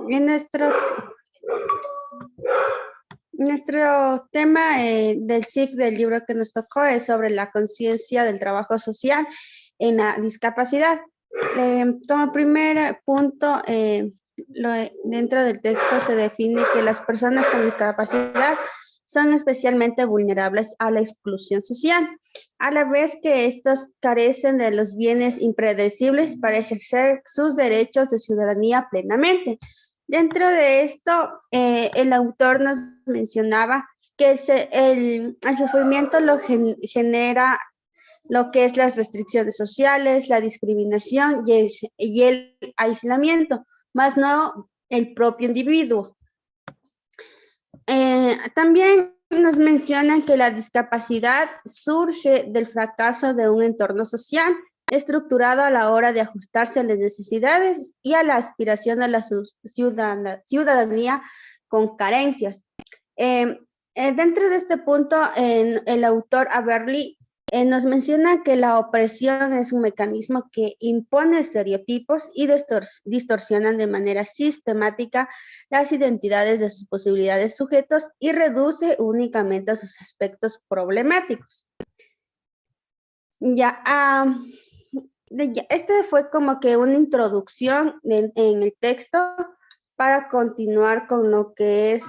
En nuestro tema del CIC del libro que nos tocó es sobre la conciencia del trabajo social en la discapacidad. Como primer punto, dentro del texto se define que las personas con discapacidad son especialmente vulnerables a la exclusión social, a la vez que estos carecen de los bienes impredecibles para ejercer sus derechos de ciudadanía plenamente. Dentro de esto, el autor nos mencionaba que el sufrimiento lo genera lo que es las restricciones sociales, la discriminación y el aislamiento, más no el propio individuo. También nos mencionan que la discapacidad surge del fracaso de un entorno social estructurado a la hora de ajustarse a las necesidades y a la aspiración a la ciudadanía con carencias. Dentro de este punto, el autor Aberli nos menciona que la opresión es un mecanismo que impone estereotipos y distorsionan de manera sistemática las identidades de sus posibilidades sujetos y reduce únicamente a sus aspectos problemáticos. Este fue como que una introducción en el texto para continuar con lo que es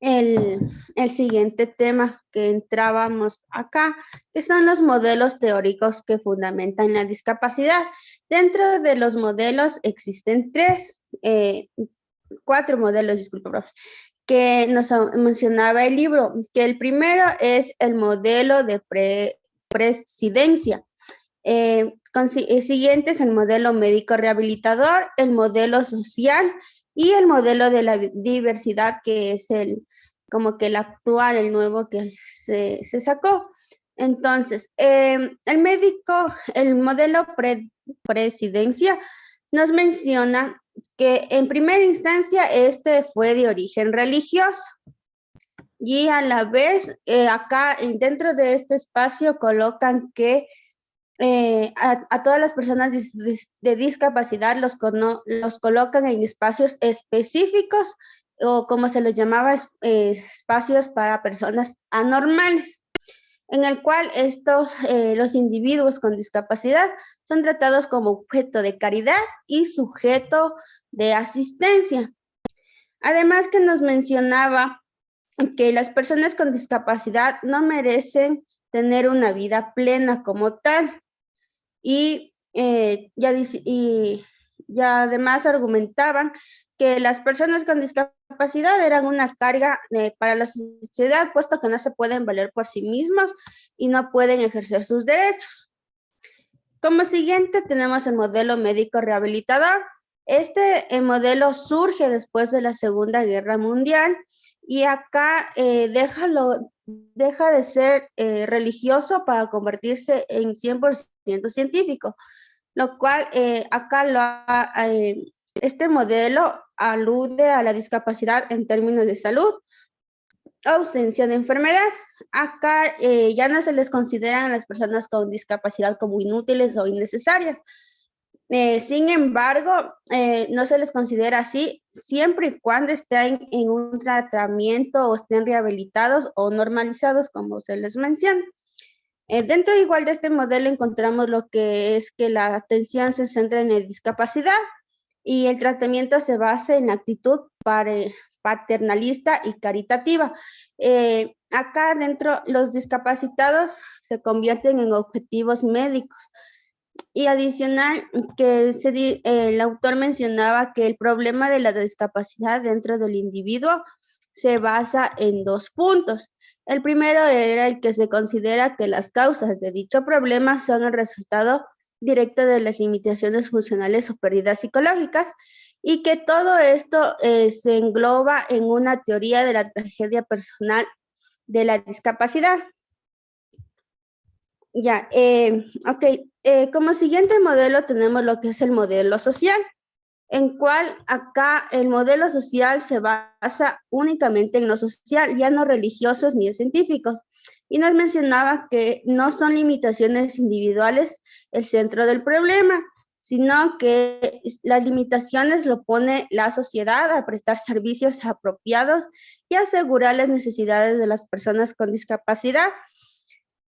el siguiente tema que entrábamos acá, que son los modelos teóricos que fundamentan la discapacidad. Dentro de los modelos existen cuatro modelos, disculpa, profe, que nos mencionaba el libro, que el primero es el modelo de presidencia. Siguiente es el modelo médico rehabilitador, el modelo social y el modelo de la diversidad, que es como que el actual, el nuevo que se sacó. Entonces, el modelo presidencia nos menciona que en primera instancia este fue de origen religioso y a la vez acá dentro de este espacio colocan que a todas las personas de discapacidad los colocan en espacios específicos o como se les llamaba, espacios para personas anormales, en el cual los individuos con discapacidad son tratados como objeto de caridad y sujeto de asistencia. Además que nos mencionaba que las personas con discapacidad no merecen tener una vida plena como tal. Y ya además argumentaban que las personas con discapacidad eran una carga para la sociedad, puesto que no se pueden valer por sí mismos y no pueden ejercer sus derechos. Como siguiente tenemos el modelo médico rehabilitador. El modelo surge después de la Segunda Guerra Mundial y acá deja de ser religioso para convertirse en 100% científico, lo cual este modelo alude a la discapacidad en términos de salud, ausencia de enfermedad. Acá ya no se les consideran a las personas con discapacidad como inútiles o innecesarias. Sin embargo, no se les considera así siempre y cuando estén en un tratamiento o estén rehabilitados o normalizados, como se les menciona. Dentro igual de este modelo encontramos lo que es que la atención se centra en la discapacidad y el tratamiento se basa en la actitud paternalista y caritativa. Acá dentro los discapacitados se convierten en objetivos médicos. Y adicional, que el autor mencionaba que el problema de la discapacidad dentro del individuo se basa en dos puntos. El primero era el que se considera que las causas de dicho problema son el resultado directo de las limitaciones funcionales o pérdidas psicológicas y que todo esto se engloba en una teoría de la tragedia personal de la discapacidad. Ya, ok. Como siguiente modelo tenemos lo que es el modelo social, en cual acá el modelo social se basa únicamente en lo social, ya no religiosos ni científicos. Y nos mencionaba que no son limitaciones individuales el centro del problema, sino que las limitaciones lo pone la sociedad a prestar servicios apropiados y asegurar las necesidades de las personas con discapacidad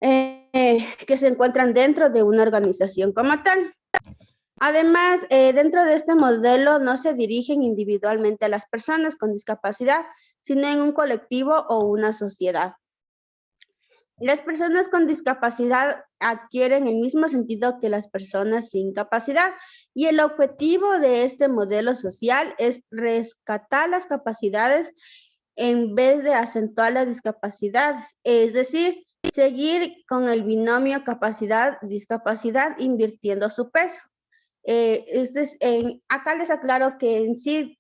que se encuentran dentro de una organización como tal. Además, dentro de este modelo no se dirigen individualmente a las personas con discapacidad, sino en un colectivo o una sociedad. Las personas con discapacidad adquieren el mismo sentido que las personas sin capacidad y el objetivo de este modelo social es rescatar las capacidades en vez de acentuar las discapacidades, es decir, seguir con el binomio capacidad-discapacidad invirtiendo su peso. Acá les aclaro que en sí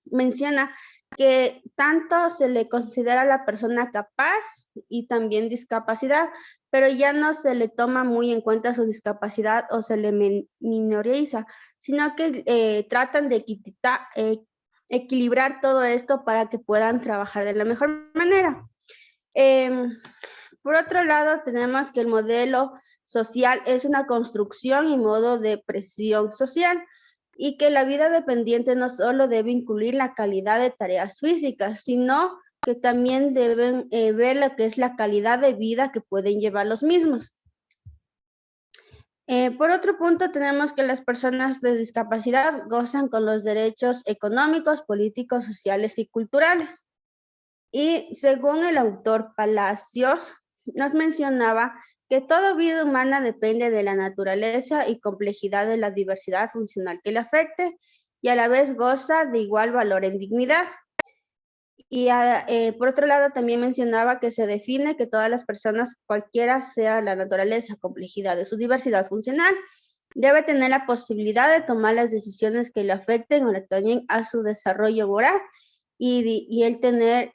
menciona que tanto se le considera a la persona capaz y también discapacidad, pero ya no se le toma muy en cuenta su discapacidad o se le minoriza, sino que tratan de equilibrar todo esto para que puedan trabajar de la mejor manera. Por otro lado, tenemos que el modelo social es una construcción y modo de presión social y que la vida dependiente no solo debe incluir la calidad de tareas físicas, sino que también deben ver lo que es la calidad de vida que pueden llevar los mismos. Por otro punto, tenemos que las personas de discapacidad gozan con los derechos económicos, políticos, sociales y culturales. Y según el autor Palacios, nos mencionaba que toda vida humana depende de la naturaleza y complejidad de la diversidad funcional que le afecte y a la vez goza de igual valor en dignidad. Y por otro lado también mencionaba que se define que todas las personas, cualquiera sea la naturaleza, complejidad de su diversidad funcional, debe tener la posibilidad de tomar las decisiones que le afecten o le atañen a su desarrollo moral y el tener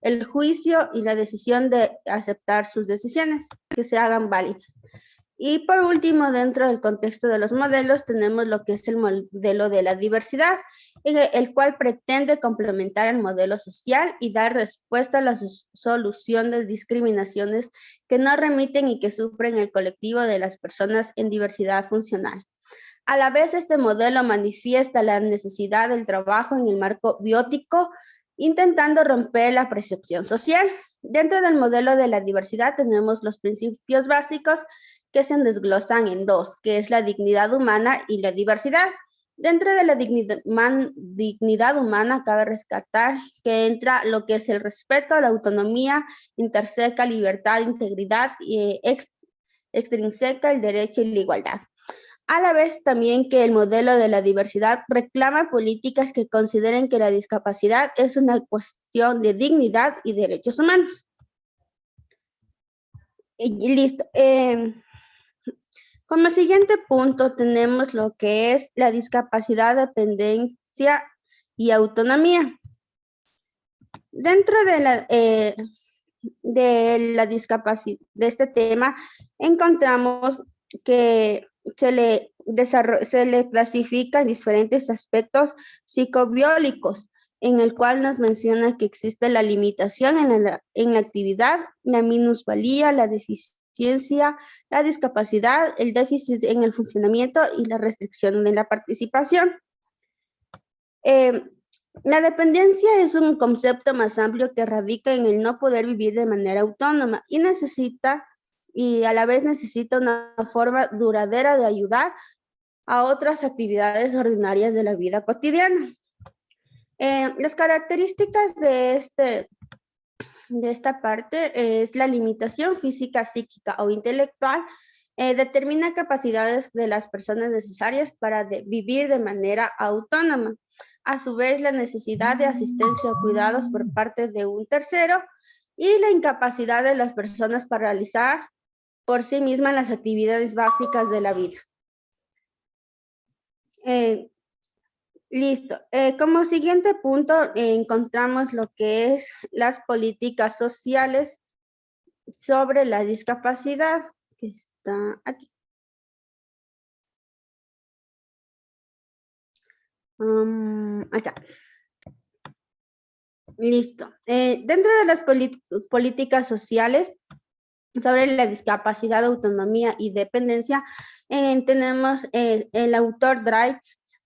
el juicio y la decisión de aceptar sus decisiones, que se hagan válidas. Y por último, dentro del contexto de los modelos, tenemos lo que es el modelo de la diversidad, el cual pretende complementar el modelo social y dar respuesta a la solución de discriminaciones que no remiten y que sufren el colectivo de las personas en diversidad funcional. A la vez, este modelo manifiesta la necesidad del trabajo en el marco biótico, intentando romper la percepción social. Dentro del modelo de la diversidad tenemos los principios básicos que se desglosan en dos, que es la dignidad humana y la diversidad. Dentro de la dignidad humana cabe rescatar que entra lo que es el respeto, la autonomía, interseca libertad, integridad y extrínseca el derecho y la igualdad. A la vez también que el modelo de la diversidad reclama políticas que consideren que la discapacidad es una cuestión de dignidad y derechos humanos. Y listo. Como siguiente punto tenemos lo que es la discapacidad, dependencia y autonomía. Dentro de la discapacidad, de este tema, encontramos que se le clasifica en diferentes aspectos psicobiólicos, en el cual nos menciona que existe la limitación en la actividad, la minusvalía, la deficiencia, la discapacidad, el déficit en el funcionamiento y la restricción en la participación. La dependencia es un concepto más amplio que radica en el no poder vivir de manera autónoma y a la vez necesita una forma duradera de ayudar a otras actividades ordinarias de la vida cotidiana. Las características de esta parte es la limitación física, psíquica o intelectual, determina capacidades de las personas necesarias para vivir de manera autónoma. A su vez, la necesidad de asistencia o cuidados por parte de un tercero y la incapacidad de las personas para realizar por sí mismas las actividades básicas de la vida. Listo. Como siguiente punto, encontramos lo que es las políticas sociales sobre la discapacidad, que está aquí. Acá. Listo. Dentro de las políticas sociales, sobre la discapacidad, autonomía y dependencia, tenemos el autor Drake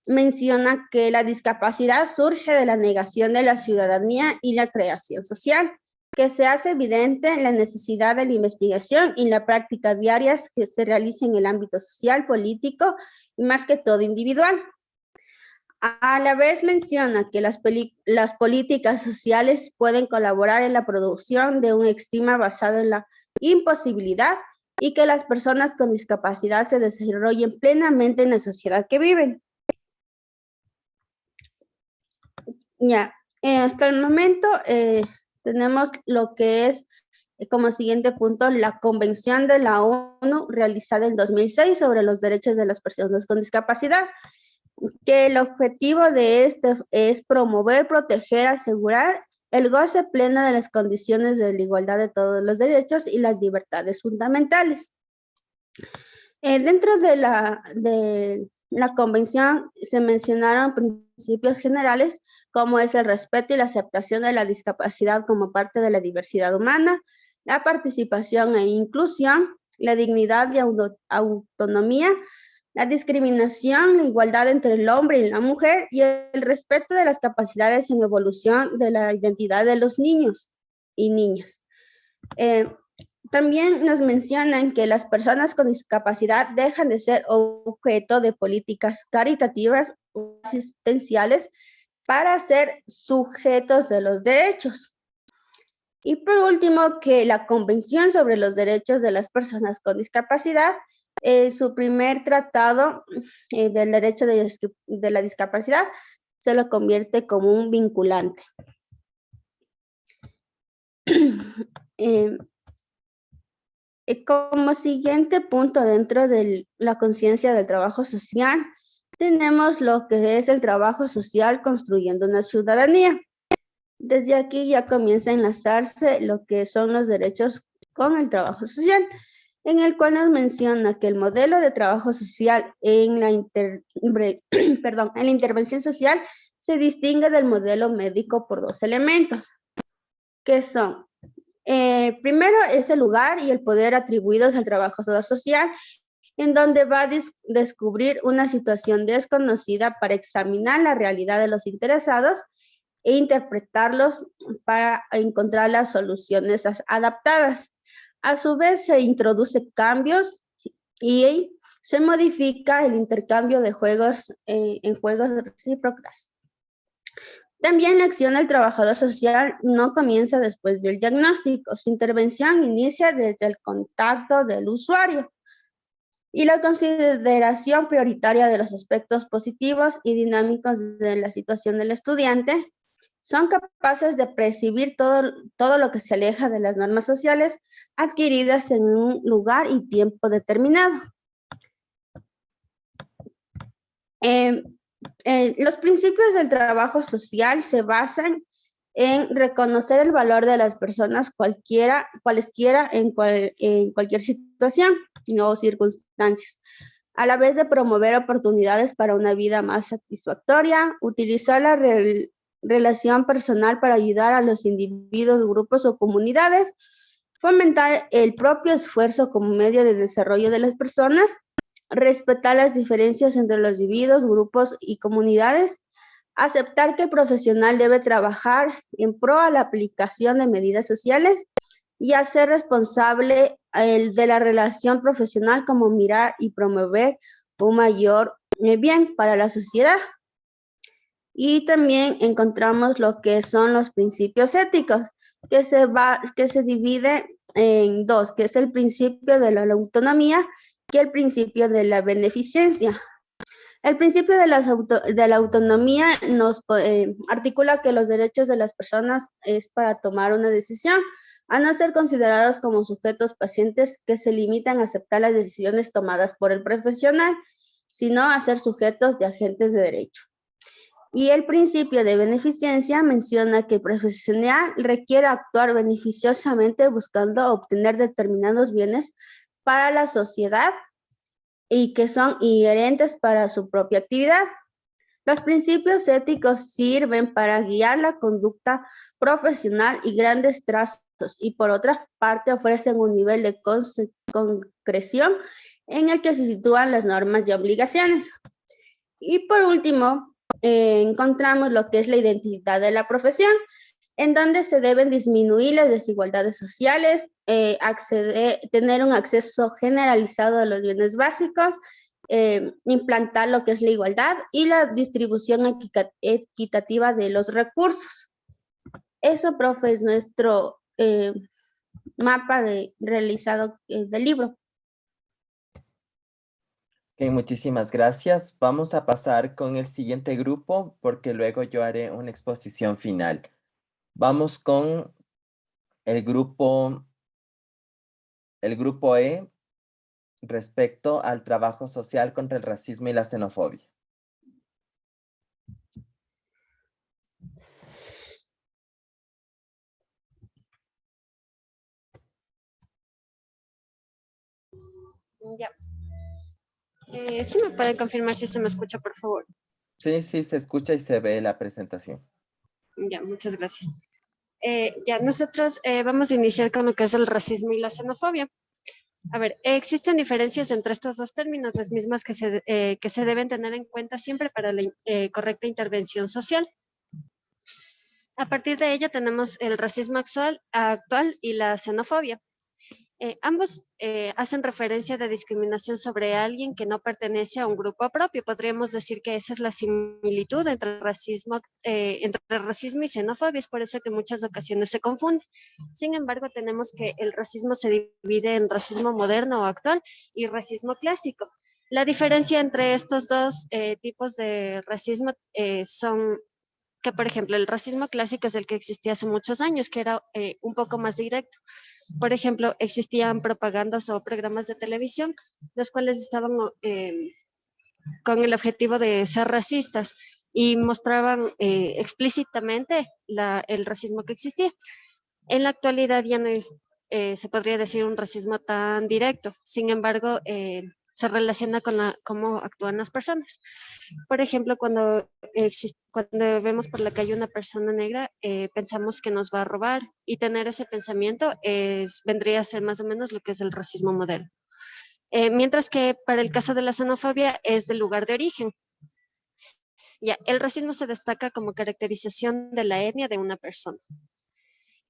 menciona que la discapacidad surge de la negación de la ciudadanía y la creación social, que se hace evidente en la necesidad de la investigación y la práctica diarias que se realiza en el ámbito social, político y más que todo individual. A la vez menciona que las políticas sociales pueden colaborar en la producción de un estigma basado en la imposibilidad y que las personas con discapacidad se desarrollen plenamente en la sociedad que viven. Ya, hasta el momento tenemos lo que es como siguiente punto la Convención de la ONU realizada en 2006 sobre los derechos de las personas con discapacidad, que el objetivo de este es promover, proteger, asegurar el goce pleno de las condiciones de la igualdad de todos los derechos y las libertades fundamentales. Dentro de la convención se mencionaron principios generales como es el respeto y la aceptación de la discapacidad como parte de la diversidad humana, la participación e inclusión, la dignidad y autonomía, la discriminación, la igualdad entre el hombre y la mujer y el respeto de las capacidades en evolución de la identidad de los niños y niñas. También nos mencionan que las personas con discapacidad dejan de ser objeto de políticas caritativas o asistenciales para ser sujetos de los derechos. Y por último, que la Convención sobre los Derechos de las Personas con Discapacidad, su primer tratado del derecho de la discapacidad, se lo convierte como un vinculante. Como siguiente punto dentro de la conciencia del trabajo social, tenemos lo que es el trabajo social construyendo una ciudadanía. Desde aquí ya comienza a enlazarse lo que son los derechos con el trabajo social, en el cual nos menciona que el modelo de trabajo social en la intervención social se distingue del modelo médico por dos elementos, que son, primero es el lugar y el poder atribuidos al trabajador social, en donde va a descubrir una situación desconocida para examinar la realidad de los interesados e interpretarlos para encontrar las soluciones adaptadas. A su vez, se introduce cambios y se modifica el intercambio de juegos en juegos recíprocos. También la acción del trabajador social no comienza después del diagnóstico. Su intervención inicia desde el contacto del usuario y la consideración prioritaria de los aspectos positivos y dinámicos de la situación del estudiante. Son capaces de percibir todo lo que se aleja de las normas sociales adquiridas en un lugar y tiempo determinado. Los principios del trabajo social se basan en reconocer el valor de las personas cualesquiera en cualquier situación o circunstancias, a la vez de promover oportunidades para una vida más satisfactoria, utilizar la relación personal para ayudar a los individuos, grupos o comunidades, fomentar el propio esfuerzo como medio de desarrollo de las personas, respetar las diferencias entre los individuos, grupos y comunidades, aceptar que el profesional debe trabajar en pro a la aplicación de medidas sociales y hacer responsable de la relación profesional como mirar y promover un mayor bien para la sociedad. Y también encontramos lo que son los principios éticos, que se divide en dos, que es el principio de la autonomía y el principio de la beneficencia. El principio de la autonomía nos articula que los derechos de las personas es para tomar una decisión, a no ser considerados como sujetos pacientes que se limitan a aceptar las decisiones tomadas por el profesional, sino a ser sujetos de agentes de derecho. Y el principio de beneficencia menciona que el profesional requiere actuar beneficiosamente buscando obtener determinados bienes para la sociedad y que son inherentes para su propia actividad. Los principios éticos sirven para guiar la conducta profesional y grandes trazos y por otra parte ofrecen un nivel de concreción en el que se sitúan las normas y obligaciones. Y por último, encontramos lo que es la identidad de la profesión, en donde se deben disminuir las desigualdades sociales, tener un acceso generalizado a los bienes básicos, implantar lo que es la igualdad y la distribución equitativa de los recursos. Eso, profe, es nuestro mapa realizado del libro. Ok, muchísimas gracias. Vamos a pasar con el siguiente grupo porque luego yo haré una exposición final. Vamos con el grupo E respecto al trabajo social contra el racismo y la xenofobia. Ya. ¿Sí me pueden confirmar si se me escucha, por favor? Sí, sí, se escucha y se ve la presentación. Ya, muchas gracias. Ya, nosotros vamos a iniciar con lo que es el racismo y la xenofobia. A ver, existen diferencias entre estos dos términos, las mismas que se deben tener en cuenta siempre para la correcta intervención social. A partir de ello tenemos el racismo actual y la xenofobia. Ambos hacen referencia de discriminación sobre alguien que no pertenece a un grupo propio. Podríamos decir que esa es la similitud entre racismo y xenofobia. Es por eso que en muchas ocasiones se confunde. Sin embargo, tenemos que el racismo se divide en racismo moderno o actual y racismo clásico. La diferencia entre estos dos tipos de racismo son que, por ejemplo, el racismo clásico es el que existía hace muchos años, que era un poco más directo. Por ejemplo, existían propagandas o programas de televisión, los cuales estaban con el objetivo de ser racistas y mostraban explícitamente el racismo que existía. En la actualidad ya no es, se podría decir, un racismo tan directo. Sin embargo, se relaciona con cómo actúan las personas. Por ejemplo, cuando vemos por la calle una persona negra, pensamos que nos va a robar, y tener ese pensamiento vendría a ser más o menos lo que es el racismo moderno. Mientras que para el caso de la xenofobia es del lugar de origen. Ya, el racismo se destaca como caracterización de la etnia de una persona.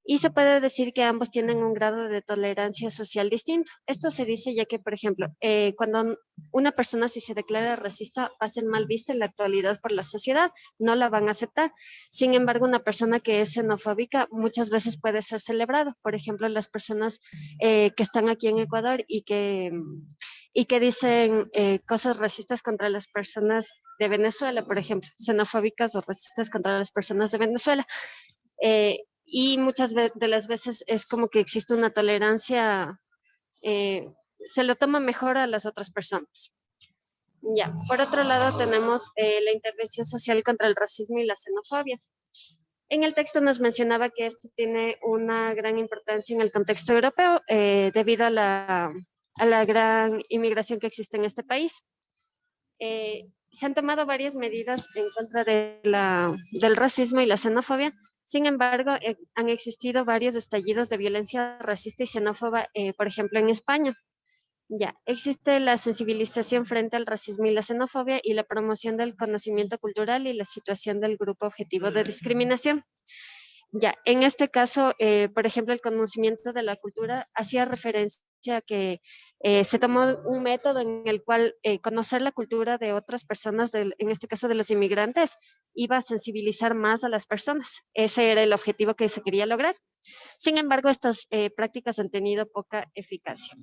Y se puede decir que ambos tienen un grado de tolerancia social distinto. Esto se dice ya que, por ejemplo, cuando una persona si se declara racista va a ser mal vista en la actualidad por la sociedad, no la van a aceptar. Sin embargo, una persona que es xenofóbica muchas veces puede ser celebrado. Por ejemplo, las personas que están aquí en Ecuador y que dicen cosas racistas contra las personas de Venezuela, por ejemplo, xenofóbicas o racistas contra las personas de Venezuela. Y muchas de las veces es como que existe una tolerancia, se lo toma mejor a las otras personas. Ya, por otro lado tenemos la intervención social contra el racismo y la xenofobia. En el texto nos mencionaba que esto tiene una gran importancia en el contexto europeo debido a la gran inmigración que existe en este país. Se han tomado varias medidas en contra del racismo y la xenofobia. Sin embargo, han existido varios estallidos de violencia racista y xenófoba, por ejemplo, en España. Ya, existe la sensibilización frente al racismo y la xenofobia y la promoción del conocimiento cultural y la situación del grupo objetivo de discriminación. Ya, en este caso, por ejemplo, el conocimiento de la cultura hacía referencia a que se tomó un método en el cual conocer la cultura de otras personas, en este caso de los inmigrantes, iba a sensibilizar más a las personas. Ese era el objetivo que se quería lograr. Sin embargo, estas prácticas han tenido poca eficacia.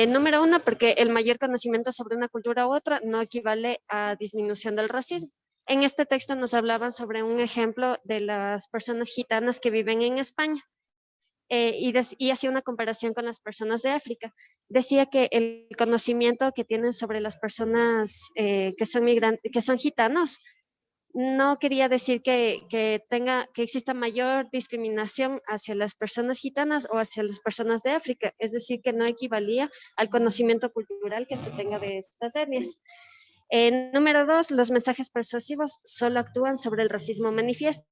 Número uno, porque el mayor conocimiento sobre una cultura u otra no equivale a disminución del racismo. En este texto nos hablaban sobre un ejemplo de las personas gitanas que viven en España y hacía una comparación con las personas de África. Decía que el conocimiento que tienen sobre las personas que son gitanos no quería decir que exista mayor discriminación hacia las personas gitanas o hacia las personas de África, es decir, que no equivalía al conocimiento cultural que se tenga de estas etnias. Número dos, los mensajes persuasivos solo actúan sobre el racismo manifiesto.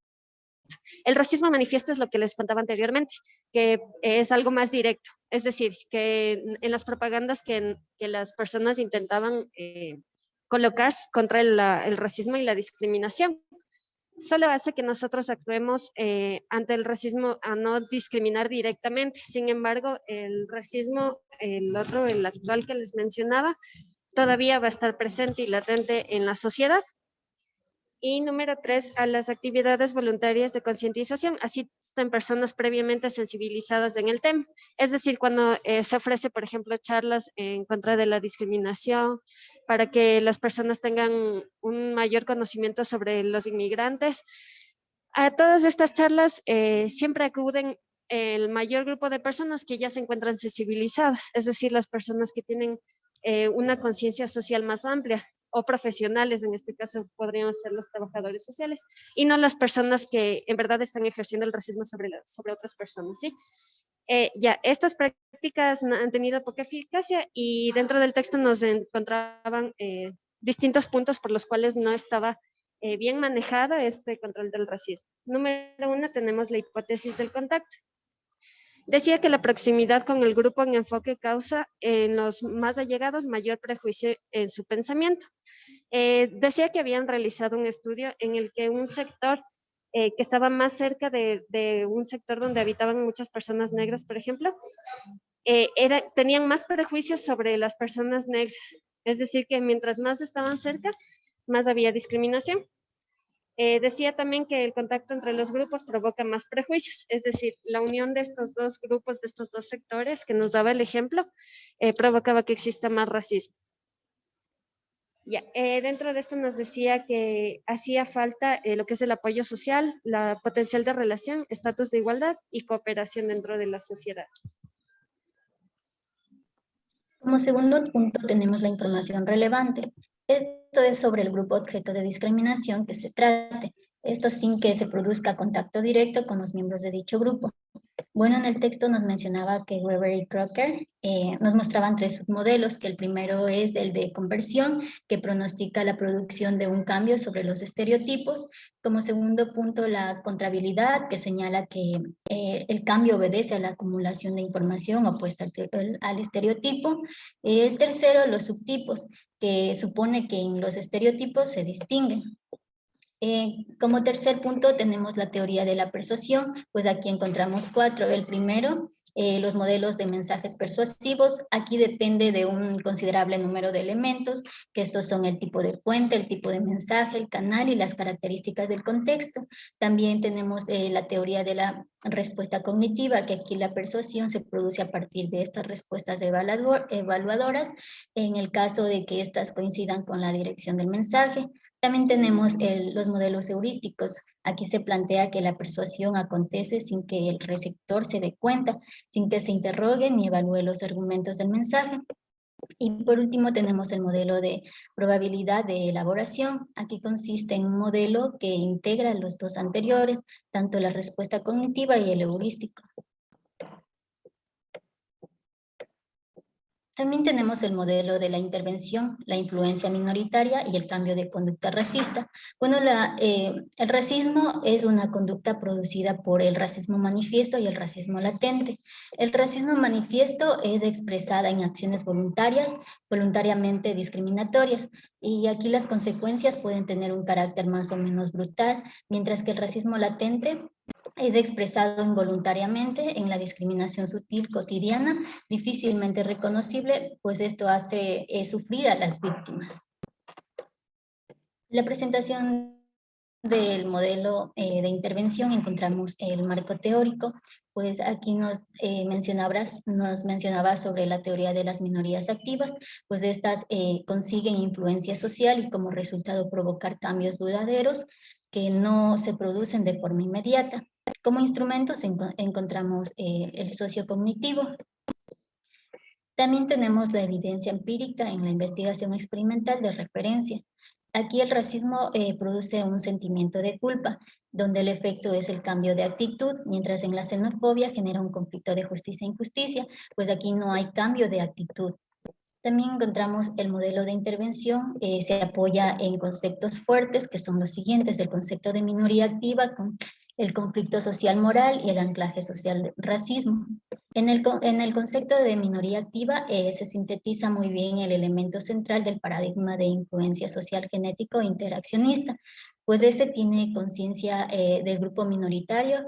El racismo manifiesto es lo que les contaba anteriormente, que es algo más directo. Es decir, que en las propagandas que las personas intentaban colocar contra el racismo y la discriminación, solo hace que nosotros actuemos ante el racismo a no discriminar directamente. Sin embargo, el racismo, el actual que les mencionaba, todavía va a estar presente y latente en la sociedad. Y número 3, a las actividades voluntarias de concientización, así están personas previamente sensibilizadas en el tema. Es decir, cuando se ofrece, por ejemplo, charlas en contra de la discriminación, para que las personas tengan un mayor conocimiento sobre los inmigrantes. A todas estas charlas siempre acuden el mayor grupo de personas que ya se encuentran sensibilizadas, es decir, las personas que tienen una conciencia social más amplia, o profesionales, en este caso podrían ser los trabajadores sociales, y no las personas que en verdad están ejerciendo el racismo sobre otras personas, ¿sí? Ya, estas prácticas han tenido poca eficacia y dentro del texto nos encontraban distintos puntos por los cuales no estaba bien manejada este control del racismo. Número 1, tenemos la hipótesis del contacto. Decía que la proximidad con el grupo en enfoque causa en los más allegados mayor prejuicio en su pensamiento. Decía que habían realizado un estudio en el que un sector que estaba más cerca de un sector donde habitaban muchas personas negras, por ejemplo, tenían más prejuicios sobre las personas negras. Es decir, que mientras más estaban cerca, más había discriminación. Decía también que el contacto entre los grupos provoca más prejuicios, es decir, la unión de estos dos grupos, de estos dos sectores que nos daba el ejemplo, provocaba que exista más racismo. Ya, dentro de esto nos decía que hacía falta lo que es el apoyo social, la potencial de relación, estatus de igualdad y cooperación dentro de la sociedad. Como segundo punto tenemos la información relevante. Esto es sobre el grupo objeto de discriminación que se trate. Esto sin que se produzca contacto directo con los miembros de dicho grupo. Bueno, en el texto nos mencionaba que Weber y Crocker nos mostraban 3 submodelos, que el primero es el de conversión, que pronostica la producción de un cambio sobre los estereotipos. Como segundo punto, la contrabilidad, que señala que el cambio obedece a la acumulación de información opuesta al estereotipo. El tercero, los subtipos, que supone que en los estereotipos se distinguen. Como tercer punto tenemos la teoría de la persuasión, pues aquí encontramos 4. El primero, los modelos de mensajes persuasivos. Aquí depende de un considerable número de elementos, que estos son el tipo de puente, el tipo de mensaje, el canal y las características del contexto. También tenemos la teoría de la respuesta cognitiva, que aquí la persuasión se produce a partir de estas respuestas evaluadoras, en el caso de que éstas coincidan con la dirección del mensaje. También tenemos los modelos heurísticos. Aquí se plantea que la persuasión acontece sin que el receptor se dé cuenta, sin que se interrogue ni evalúe los argumentos del mensaje. Y por último tenemos el modelo de probabilidad de elaboración. Aquí consiste en un modelo que integra los dos anteriores, tanto la respuesta cognitiva y el heurístico. También tenemos el modelo de la intervención, la influencia minoritaria y el cambio de conducta racista. Bueno, el racismo es una conducta producida por el racismo manifiesto y el racismo latente. El racismo manifiesto es expresada en acciones voluntariamente discriminatorias, y aquí las consecuencias pueden tener un carácter más o menos brutal, mientras que el racismo latente es expresado involuntariamente en la discriminación sutil cotidiana, difícilmente reconocible, pues esto hace sufrir a las víctimas. La presentación del modelo de intervención encontramos el marco teórico, pues aquí nos mencionaba sobre la teoría de las minorías activas, pues estas consiguen influencia social y como resultado provocar cambios duraderos que no se producen de forma inmediata. Como instrumentos encontramos el sociocognitivo. También tenemos la evidencia empírica en la investigación experimental de referencia. Aquí el racismo produce un sentimiento de culpa, donde el efecto es el cambio de actitud, mientras en la xenofobia genera un conflicto de justicia e injusticia, pues aquí no hay cambio de actitud. También encontramos el modelo de intervención, se apoya en conceptos fuertes que son los siguientes: el concepto de minoría activa con el conflicto social moral y el anclaje social del racismo. En el concepto de minoría activa se sintetiza muy bien el elemento central del paradigma de influencia social genético interaccionista, pues este tiene conciencia del grupo minoritario,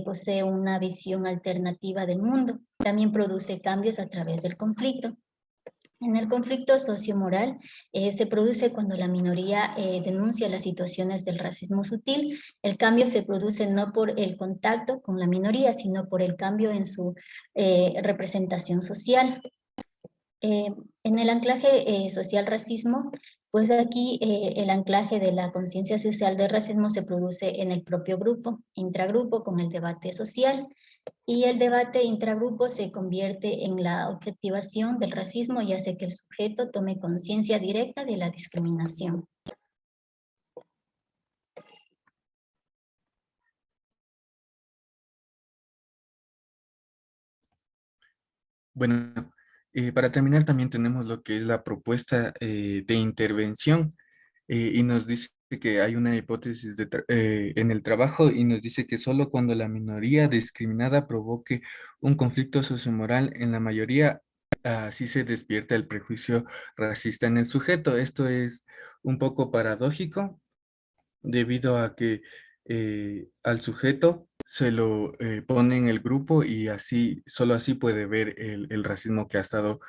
posee una visión alternativa del mundo, también produce cambios a través del conflicto. En el conflicto sociomoral se produce cuando la minoría denuncia las situaciones del racismo sutil. El cambio se produce no por el contacto con la minoría, sino por el cambio en su representación social. En el anclaje social racismo, pues aquí el anclaje de la conciencia social del racismo se produce en el propio grupo, intragrupo, con el debate social, y el debate intragrupo se convierte en la objetivación del racismo y hace que el sujeto tome conciencia directa de la discriminación. Bueno, para terminar también tenemos lo que es la propuesta de intervención y nos dice que hay una hipótesis en el trabajo y nos dice que solo cuando la minoría discriminada provoque un conflicto sociomoral en la mayoría, así se despierta el prejuicio racista en el sujeto. Esto es un poco paradójico debido a que al sujeto se lo pone en el grupo y así, solo así puede ver el racismo que ha estado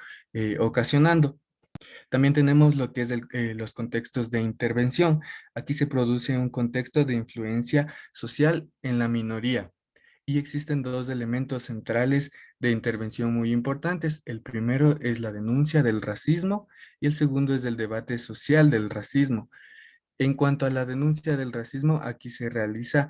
ocasionando. También tenemos lo que es los contextos de intervención. Aquí se produce un contexto de influencia social en la minoría. Y existen dos elementos centrales de intervención muy importantes. El primero es la denuncia del racismo y el segundo es el debate social del racismo. En cuanto a la denuncia del racismo, aquí se realiza,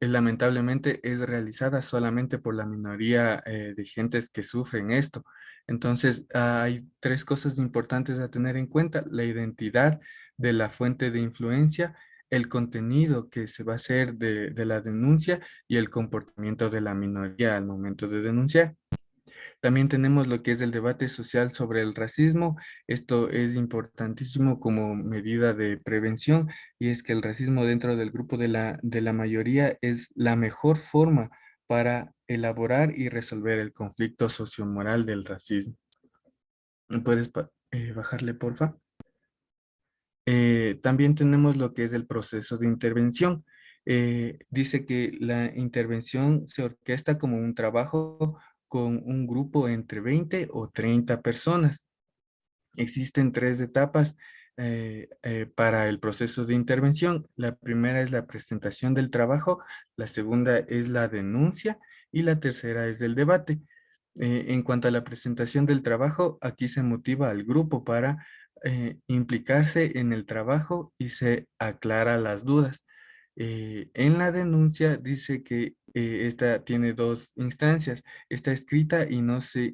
lamentablemente es realizada solamente por la minoría de gentes que sufren esto. Entonces, hay tres cosas importantes a tener en cuenta: la identidad de la fuente de influencia, el contenido que se va a hacer de la denuncia y el comportamiento de la minoría al momento de denunciar. También tenemos lo que es el debate social sobre el racismo. Esto es importantísimo como medida de prevención y es que el racismo dentro del grupo de la mayoría es la mejor forma para elaborar y resolver el conflicto sociomoral del racismo. ¿Me puedes bajarle, porfa? También tenemos lo que es el proceso de intervención. Dice que la intervención se orquesta como un trabajo con un grupo entre 20 o 30 personas. Existen tres etapas para el proceso de intervención. La primera es la presentación del trabajo, la segunda es la denuncia y la tercera es el debate. En cuanto a la presentación del trabajo, aquí se motiva al grupo para implicarse en el trabajo y se aclara las dudas. En la denuncia dice que esta tiene dos instancias: está escrita y no se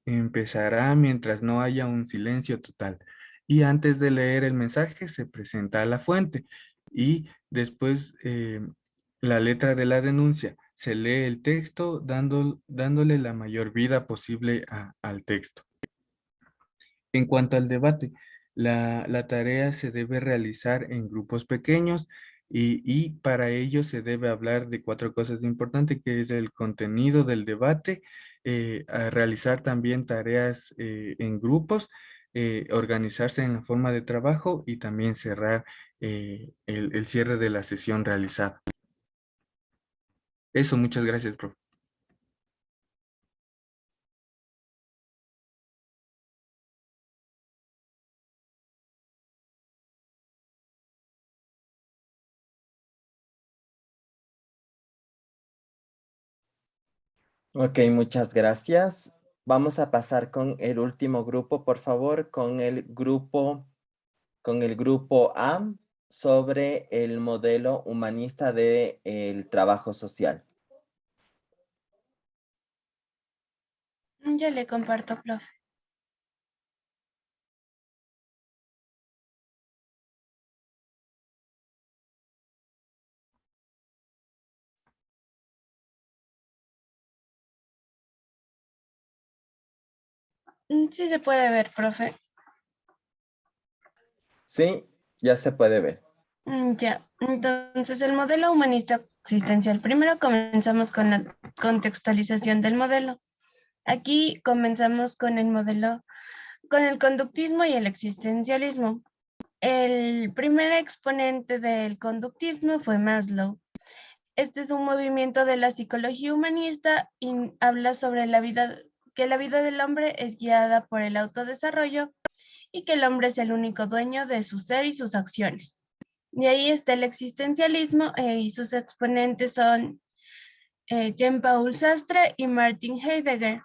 empezará mientras no haya un silencio total. Y antes de leer el mensaje se presenta a la fuente y después la letra de la denuncia. Se lee el texto dándole la mayor vida posible al texto. En cuanto al debate, la tarea se debe realizar en grupos pequeños y para ello se debe hablar de cuatro cosas importantes, que es el contenido del debate, a realizar también tareas en grupos, organizarse en la forma de trabajo y también cerrar el cierre de la sesión realizada. Eso, muchas gracias, profe. Ok, muchas gracias. Vamos a pasar con el último grupo, por favor, con el grupo A sobre el modelo humanista del trabajo social. Yo le comparto, profe. Sí se puede ver, profe. Sí, ya se puede ver. Ya, entonces el modelo humanista existencial. Primero comenzamos con la contextualización del modelo. Aquí comenzamos con el modelo, con el conductismo y el existencialismo. El primer exponente del conductismo fue Maslow. Este es un movimiento de la psicología humanista y habla sobre que la vida del hombre es guiada por el autodesarrollo y que el hombre es el único dueño de su ser y sus acciones. De ahí está el existencialismo y sus exponentes son Jean-Paul Sartre y Martin Heidegger.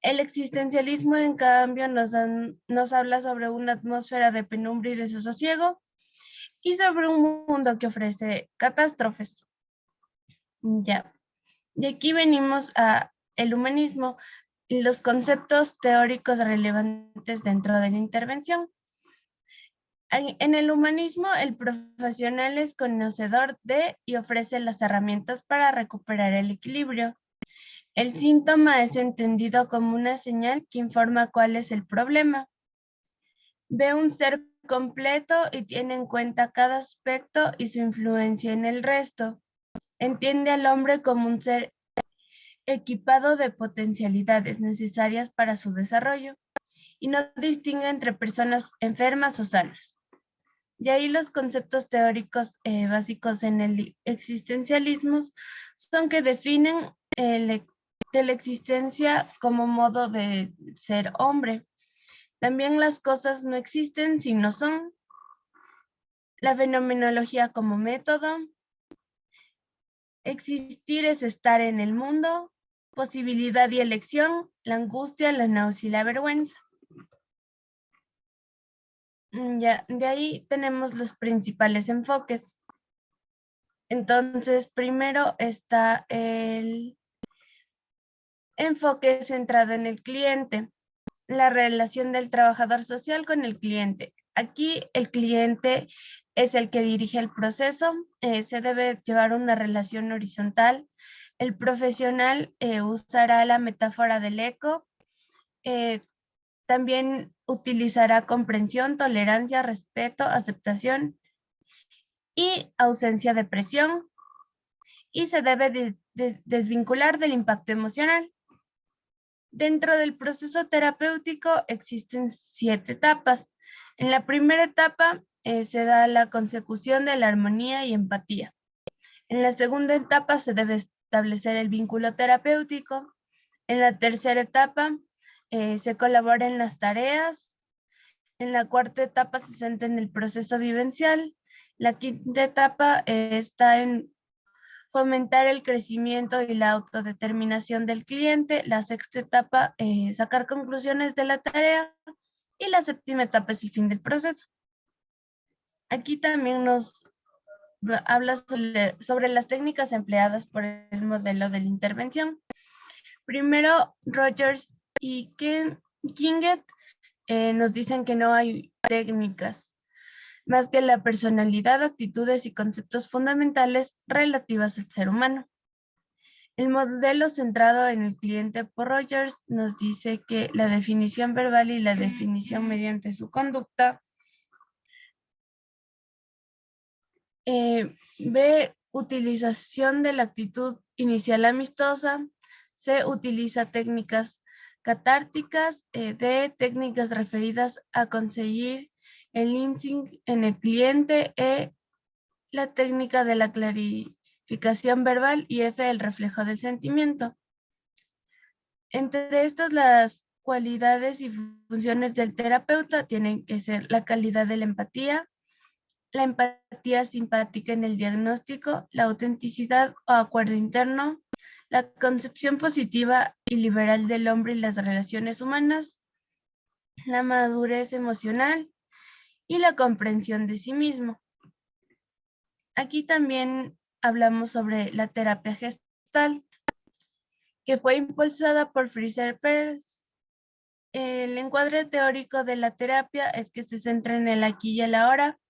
El existencialismo, en cambio, nos habla sobre una atmósfera de penumbra y desasosiego y sobre un mundo que ofrece catástrofes. Ya. Y aquí venimos a el humanismo y los conceptos teóricos relevantes dentro de la intervención. En el humanismo, el profesional es conocedor de y ofrece las herramientas para recuperar el equilibrio. El síntoma es entendido como una señal que informa cuál es el problema. Ve un ser completo y tiene en cuenta cada aspecto y su influencia en el resto. Entiende al hombre como un ser equipado de potencialidades necesarias para su desarrollo y no distingue entre personas enfermas o sanas. De ahí los conceptos teóricos básicos en el existencialismo son que definen de la existencia como modo de ser hombre. También las cosas no existen si no son. La fenomenología como método. Existir es estar en el mundo. Posibilidad y elección. La angustia, la náusea y la vergüenza. Ya, de ahí tenemos los principales enfoques. Entonces, primero está el enfoque centrado en el cliente, la relación del trabajador social con el cliente. Aquí el cliente es el que dirige el proceso, se debe llevar una relación horizontal. El profesional usará la metáfora del eco, también utilizará comprensión, tolerancia, respeto, aceptación y ausencia de presión, y se debe desvincular del impacto emocional. Dentro del proceso terapéutico existen 7 etapas. En la primera etapa se da la consecución de la armonía y empatía. En la segunda etapa se debe establecer el vínculo terapéutico. En la tercera etapa se colabora en las tareas. En la cuarta etapa se centra en el proceso vivencial. La quinta etapa está en fomentar el crecimiento y la autodeterminación del cliente. La sexta etapa, sacar conclusiones de la tarea. Y la séptima etapa es el fin del proceso. Aquí también nos habla sobre las técnicas empleadas por el modelo de la intervención. Primero, Rogers y Kinget nos dicen que no hay técnicas, más que la personalidad, actitudes y conceptos fundamentales relativas al ser humano. El modelo centrado en el cliente por Rogers nos dice que la definición verbal y la definición mediante su conducta. B, utilización de la actitud inicial amistosa. C, utiliza técnicas catárticas. D, técnicas referidas a conseguir el instinct en el cliente. E, la técnica de la clarificación verbal. Y F, el reflejo del sentimiento. Entre estas, las cualidades y funciones del terapeuta tienen que ser la calidad de la empatía simpática en el diagnóstico, la autenticidad o acuerdo interno, la concepción positiva y liberal del hombre y las relaciones humanas, la madurez emocional y la comprensión de sí mismo. Aquí también hablamos sobre la terapia Gestalt, que fue impulsada por Fraser Perls. El encuadre teórico de la terapia es que se centra en el aquí y el ahora,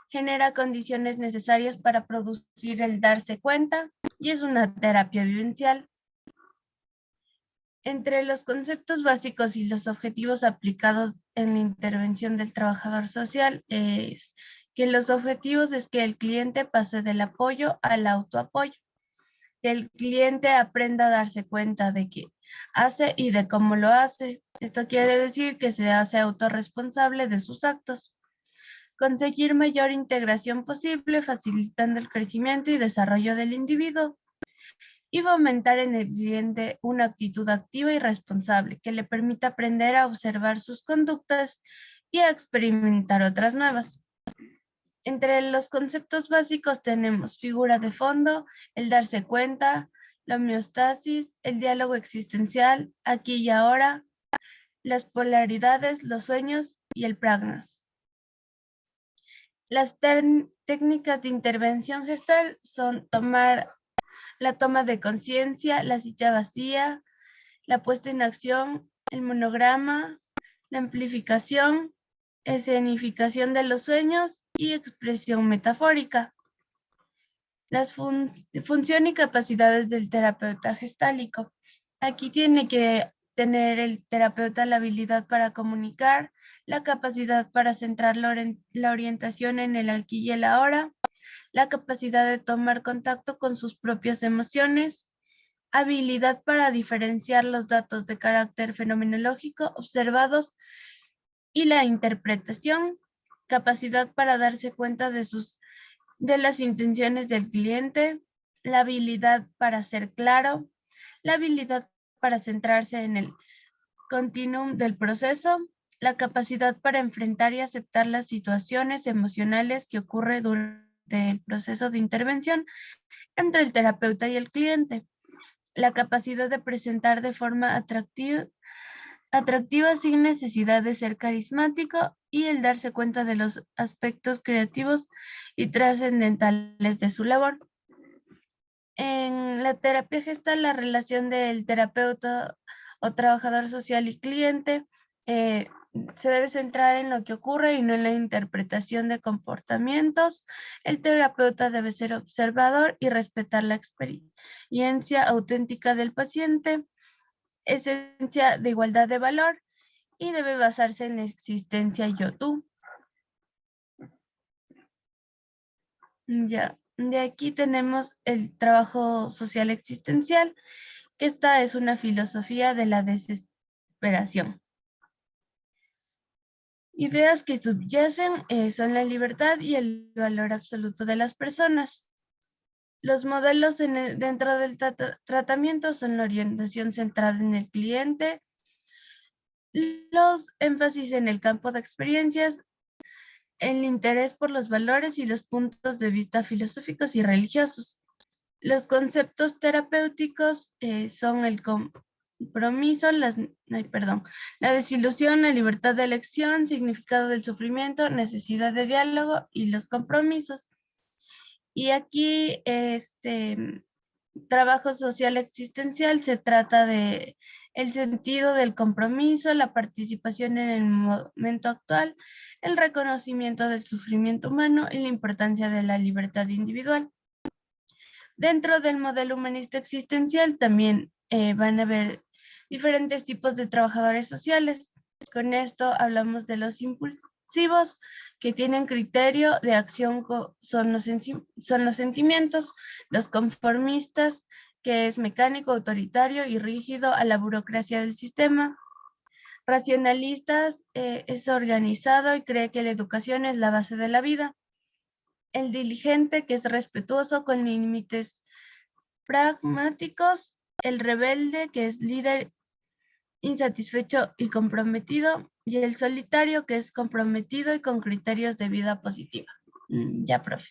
genera condiciones necesarias para producir el darse cuenta y es una terapia vivencial. Entre los conceptos básicos y los objetivos aplicados en la intervención del trabajador social es que los objetivos es que el cliente pase del apoyo al autoapoyo, que el cliente aprenda a darse cuenta de qué hace y de cómo lo hace. Esto quiere decir que se hace autorresponsable de sus actos. Conseguir mayor integración posible, facilitando el crecimiento y desarrollo del individuo. Y fomentar en el cliente una actitud activa y responsable que le permita aprender a observar sus conductas y a experimentar otras nuevas. Entre los conceptos básicos tenemos figura de fondo, el darse cuenta, la homeostasis, el diálogo existencial, aquí y ahora, las polaridades, los sueños y el pragnas. Las técnicas de intervención gestal son la toma de conciencia, la silla vacía, la puesta en acción, el monograma, la amplificación, escenificación de los sueños y expresión metafórica. Las función y capacidades del terapeuta gestálico. Aquí tiene que tener el terapeuta la habilidad para comunicar, la capacidad para centrar la orientación en el aquí y el ahora, la capacidad de tomar contacto con sus propias emociones, habilidad para diferenciar los datos de carácter fenomenológico observados y la interpretación, capacidad para darse cuenta de las intenciones del cliente, la habilidad para ser claro, la habilidad para centrarse en el continuum del proceso, la capacidad para enfrentar y aceptar las situaciones emocionales que ocurren durante el proceso de intervención entre el terapeuta y el cliente, la capacidad de presentar de forma atractiva sin necesidad de ser carismático y el darse cuenta de los aspectos creativos y trascendentales de su labor. En la terapia gestal, la relación del terapeuta o trabajador social y cliente se debe centrar en lo que ocurre y no en la interpretación de comportamientos. El terapeuta debe ser observador y respetar la experiencia auténtica del paciente, esencia de igualdad de valor, y debe basarse en la existencia yo-tú. Ya, de aquí tenemos el trabajo social existencial, que esta es una filosofía de la desesperación. Ideas que subyacen son la libertad y el valor absoluto de las personas. Los modelos dentro del tratamiento son la orientación centrada en el cliente, los énfasis en el campo de experiencias, el interés por los valores y los puntos de vista filosóficos y religiosos. Los conceptos terapéuticos son el compromiso, la desilusión, la libertad de elección, significado del sufrimiento, necesidad de diálogo y los compromisos. Y aquí, trabajo social existencial se trata de el sentido del compromiso, la participación en el momento actual, el reconocimiento del sufrimiento humano y la importancia de la libertad individual. Dentro del modelo humanista existencial también van a haber diferentes tipos de trabajadores sociales. Con esto hablamos de los impulsivos, que tienen criterio de acción, son los sentimientos, los conformistas, que es mecánico, autoritario y rígido a la burocracia del sistema. Racionalistas, es organizado y cree que la educación es la base de la vida. El diligente, que es respetuoso con límites pragmáticos. El rebelde, que es líder, insatisfecho y comprometido. Y el solitario, que es comprometido y con criterios de vida positiva. Ya, profe.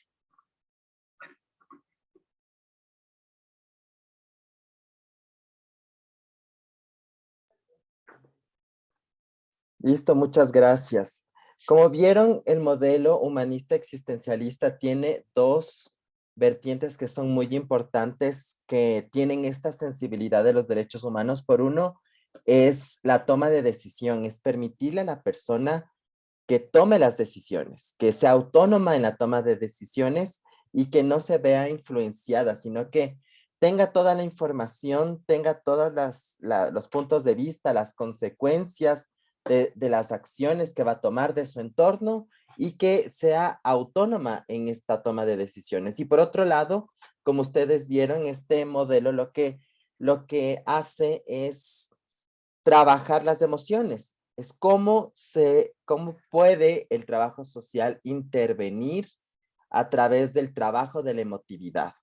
Listo, muchas gracias. Como vieron, el modelo humanista existencialista tiene dos vertientes que son muy importantes, que tienen esta sensibilidad de los derechos humanos. Por uno, es la toma de decisión, es permitirle a la persona que tome las decisiones, que sea autónoma en la toma de decisiones y que no se vea influenciada, sino que tenga toda la información, tenga todos los puntos de vista, las consecuencias de las acciones que va a tomar de su entorno y que sea autónoma en esta toma de decisiones. Y por otro lado, como ustedes vieron, este modelo lo que hace es trabajar las emociones. Es cómo puede el trabajo social intervenir a través del trabajo de la emotividad.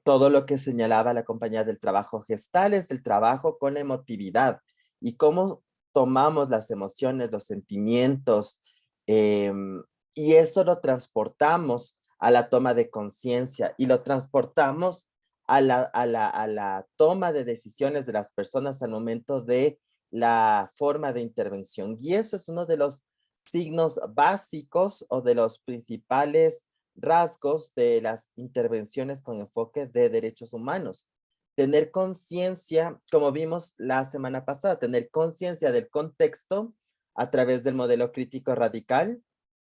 Todo lo que señalaba la compañía del trabajo gestal es del trabajo con la emotividad y cómo tomamos las emociones, los sentimientos, y eso lo transportamos a la toma de conciencia y lo transportamos a la toma de decisiones de las personas al momento de la forma de intervención. Y eso es uno de los signos básicos o de los principales rasgos de las intervenciones con enfoque de derechos humanos. Tener conciencia, como vimos la semana pasada, tener conciencia del contexto a través del modelo crítico radical,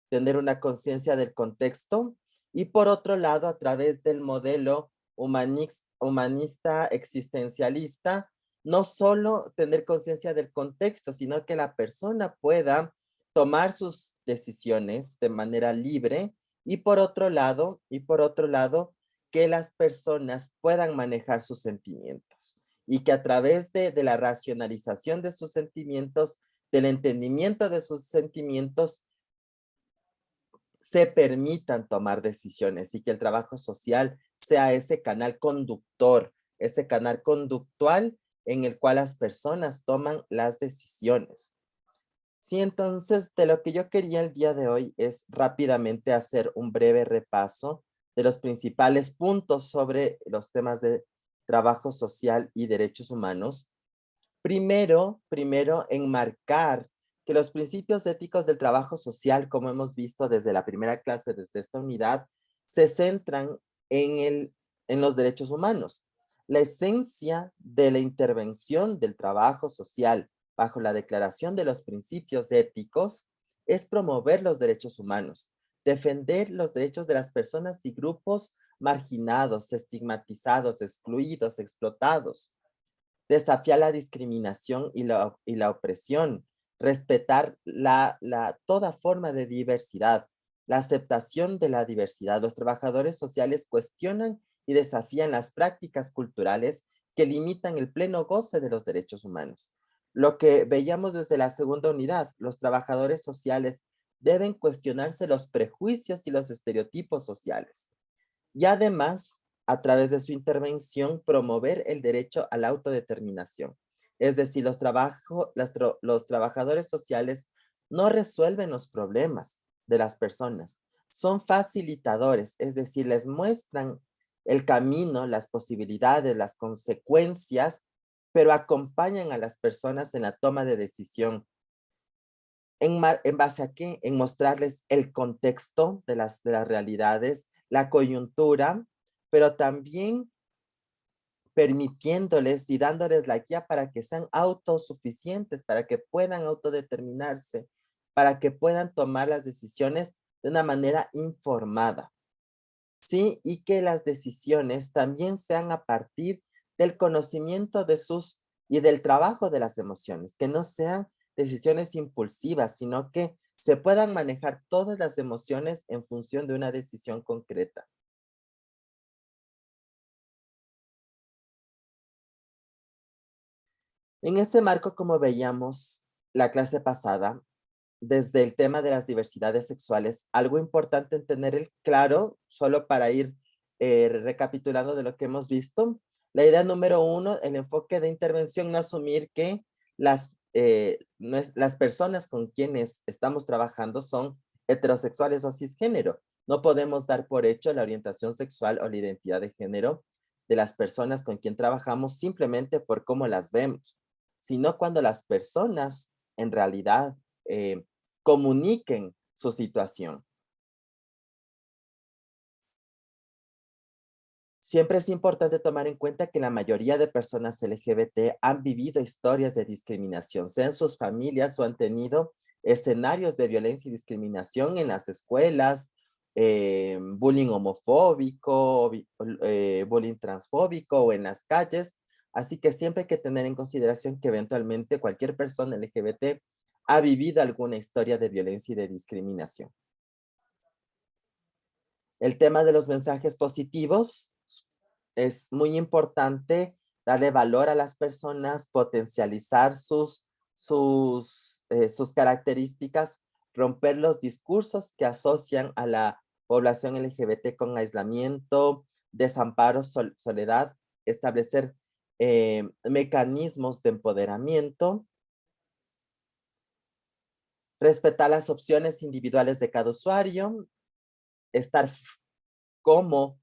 tener una conciencia del contexto y por otro lado a través del modelo humanista existencialista, no solo tener conciencia del contexto, sino que la persona pueda tomar sus decisiones de manera libre y por otro lado, que las personas puedan manejar sus sentimientos y que a través de la racionalización de sus sentimientos, del entendimiento de sus sentimientos, se permitan tomar decisiones y que el trabajo social sea ese canal conductor, ese canal conductual en el cual las personas toman las decisiones. Sí, entonces de lo que yo quería el día de hoy es rápidamente hacer un breve repaso de los principales puntos sobre los temas de trabajo social y derechos humanos. Primero, enmarcar que los principios éticos del trabajo social, como hemos visto desde la primera clase, desde esta unidad, se centran en los derechos humanos. La esencia de la intervención del trabajo social bajo la declaración de los principios éticos es promover los derechos humanos, defender los derechos de las personas y grupos marginados, estigmatizados, excluidos, explotados, desafiar la discriminación y la opresión, respetar toda forma de diversidad, la aceptación de la diversidad. Los trabajadores sociales cuestionan y desafían las prácticas culturales que limitan el pleno goce de los derechos humanos. Lo que veíamos desde la segunda unidad, los trabajadores sociales deben cuestionarse los prejuicios y los estereotipos sociales. Y además, a través de su intervención, promover el derecho a la autodeterminación. Es decir, los trabajadores sociales no resuelven los problemas de las personas, son facilitadores, es decir, les muestran el camino, las posibilidades, las consecuencias, pero acompañan a las personas en la toma de decisión. ¿En base a qué? En mostrarles el contexto de las realidades, la coyuntura, pero también permitiéndoles y dándoles la guía para que sean autosuficientes, para que puedan autodeterminarse, para que puedan tomar las decisiones de una manera informada, ¿sí? Y que las decisiones también sean a partir del conocimiento de y del trabajo de las emociones, que no sean decisiones impulsivas, sino que se puedan manejar todas las emociones en función de una decisión concreta. En ese marco, como veíamos la clase pasada, desde el tema de las diversidades sexuales, algo importante en tener claro, solo para ir recapitulando de lo que hemos visto, la idea número 1, el enfoque de intervención, no asumir que las personas con quienes estamos trabajando son heterosexuales o cisgénero. No podemos dar por hecho la orientación sexual o la identidad de género de las personas con quien trabajamos simplemente por cómo las vemos, sino cuando las personas en realidad comuniquen su situación. Siempre es importante tomar en cuenta que la mayoría de personas LGBT han vivido historias de discriminación, sea en sus familias o han tenido escenarios de violencia y discriminación en las escuelas, bullying homofóbico, bullying transfóbico o en las calles. Así que siempre hay que tener en consideración que eventualmente cualquier persona LGBT ha vivido alguna historia de violencia y de discriminación. El tema de los mensajes positivos es muy importante darle valor a las personas, potencializar sus características, romper los discursos que asocian a la población LGBT con aislamiento, desamparo, soledad, establecer mecanismos de empoderamiento, respetar las opciones individuales de cada usuario, estar como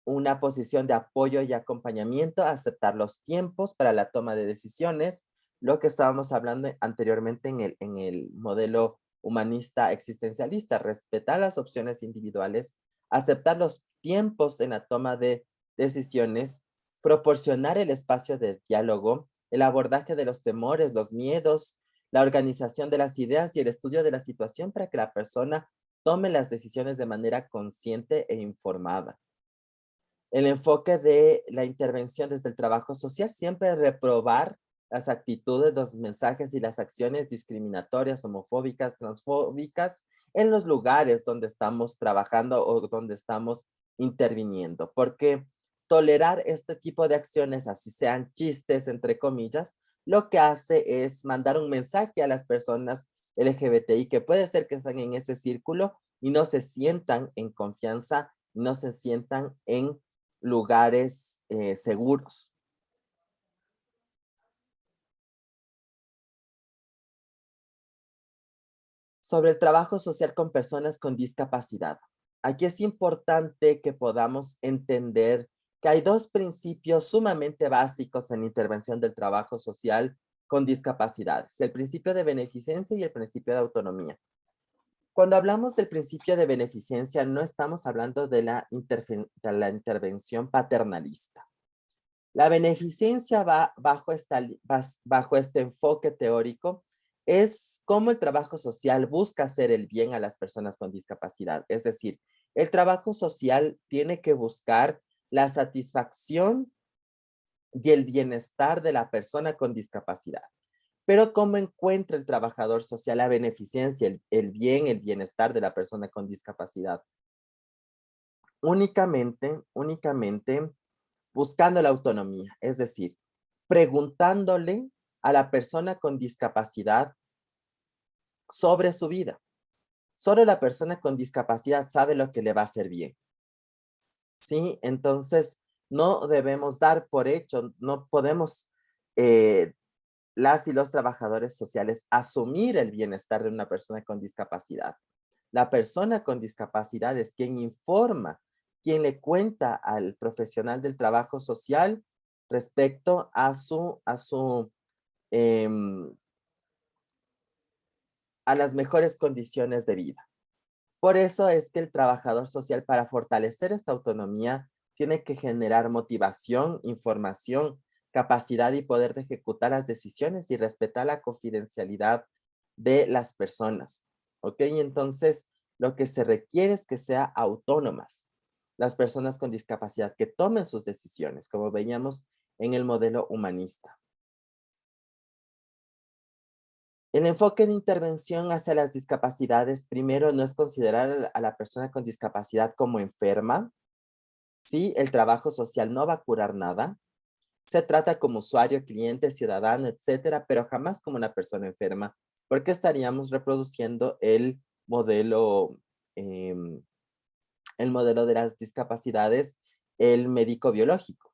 una posición de apoyo y acompañamiento, aceptar los tiempos para la toma de decisiones, lo que estábamos hablando anteriormente en el modelo humanista existencialista, respetar las opciones individuales, aceptar los tiempos en la toma de decisiones, proporcionar el espacio de diálogo, el abordaje de los temores, los miedos, la organización de las ideas y el estudio de la situación para que la persona tome las decisiones de manera consciente e informada. El enfoque de la intervención desde el trabajo social siempre es reprobar las actitudes, los mensajes y las acciones discriminatorias, homofóbicas, transfóbicas en los lugares donde estamos trabajando o donde estamos interviniendo. Porque tolerar este tipo de acciones, así sean chistes, entre comillas, lo que hace es mandar un mensaje a las personas LGBTI que puede ser que están en ese círculo y no se sientan en confianza, no se sientan en lugares seguros. Sobre el trabajo social con personas con discapacidad. Aquí es importante que podamos entender que hay dos principios sumamente básicos en la intervención del trabajo social con discapacidades: el principio de beneficencia y el principio de autonomía. Cuando hablamos del principio de beneficencia, no estamos hablando de la intervención paternalista. La beneficencia va bajo este enfoque teórico, es cómo el trabajo social busca hacer el bien a las personas con discapacidad. Es decir, el trabajo social tiene que buscar la satisfacción y el bienestar de la persona con discapacidad. Pero ¿cómo encuentra el trabajador social la beneficencia, el bien, el bienestar de la persona con discapacidad? Únicamente buscando la autonomía, es decir, preguntándole a la persona con discapacidad sobre su vida. Solo la persona con discapacidad sabe lo que le va a hacer bien. ¿Sí? Entonces, no debemos dar por hecho, no podemos las y los trabajadores sociales asumir el bienestar de una persona con discapacidad. La persona con discapacidad es quien informa, quien le cuenta al profesional del trabajo social respecto a las mejores condiciones de vida. Por eso es que el trabajador social, para fortalecer esta autonomía, tiene que generar motivación, información, capacidad y poder de ejecutar las decisiones y respetar la confidencialidad de las personas. ¿Ok? Entonces, lo que se requiere es que sean autónomas las personas con discapacidad, que tomen sus decisiones, como veíamos en el modelo humanista. El enfoque de intervención hacia las discapacidades, primero, no es considerar a la persona con discapacidad como enferma. ¿Sí? El trabajo social no va a curar nada. Se trata como usuario, cliente, ciudadano, etcétera, pero jamás como una persona enferma, porque estaríamos reproduciendo el modelo de las discapacidades, el médico-biológico.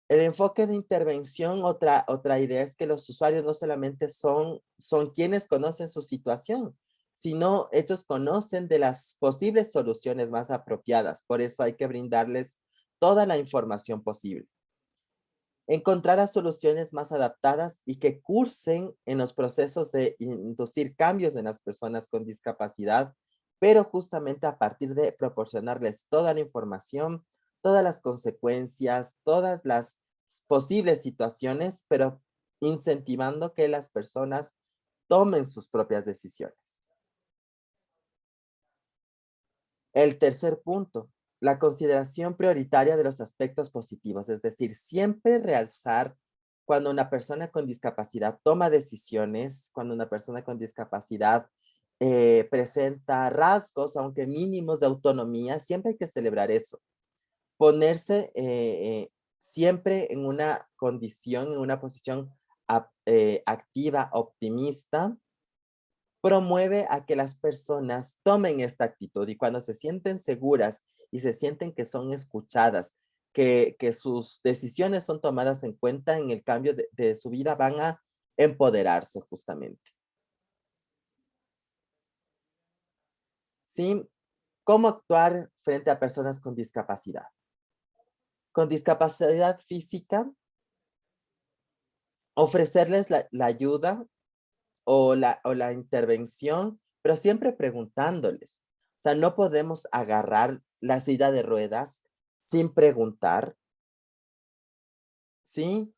El enfoque de intervención, otra idea es que los usuarios no solamente son quienes conocen su situación, sino ellos conocen de las posibles soluciones más apropiadas. Por eso hay que brindarles toda la información posible. Encontrar las soluciones más adaptadas y que cursen en los procesos de inducir cambios en las personas con discapacidad, pero justamente a partir de proporcionarles toda la información, todas las consecuencias, todas las posibles situaciones, pero incentivando que las personas tomen sus propias decisiones. El tercer punto, la consideración prioritaria de los aspectos positivos, es decir, siempre realzar cuando una persona con discapacidad toma decisiones, cuando una persona con discapacidad presenta rasgos, aunque mínimos, de autonomía, siempre hay que celebrar eso. Ponerse siempre en una condición, en una posición activa, optimista, promueve a que las personas tomen esta actitud, y cuando se sienten seguras y se sienten que son escuchadas, que sus decisiones son tomadas en cuenta en el cambio de su vida, van a empoderarse justamente. ¿Sí? ¿Cómo actuar frente a personas con discapacidad? Con discapacidad física, ofrecerles la ayuda o la intervención, pero siempre preguntándoles. O sea, no podemos agarrar la silla de ruedas sin preguntar, ¿sí?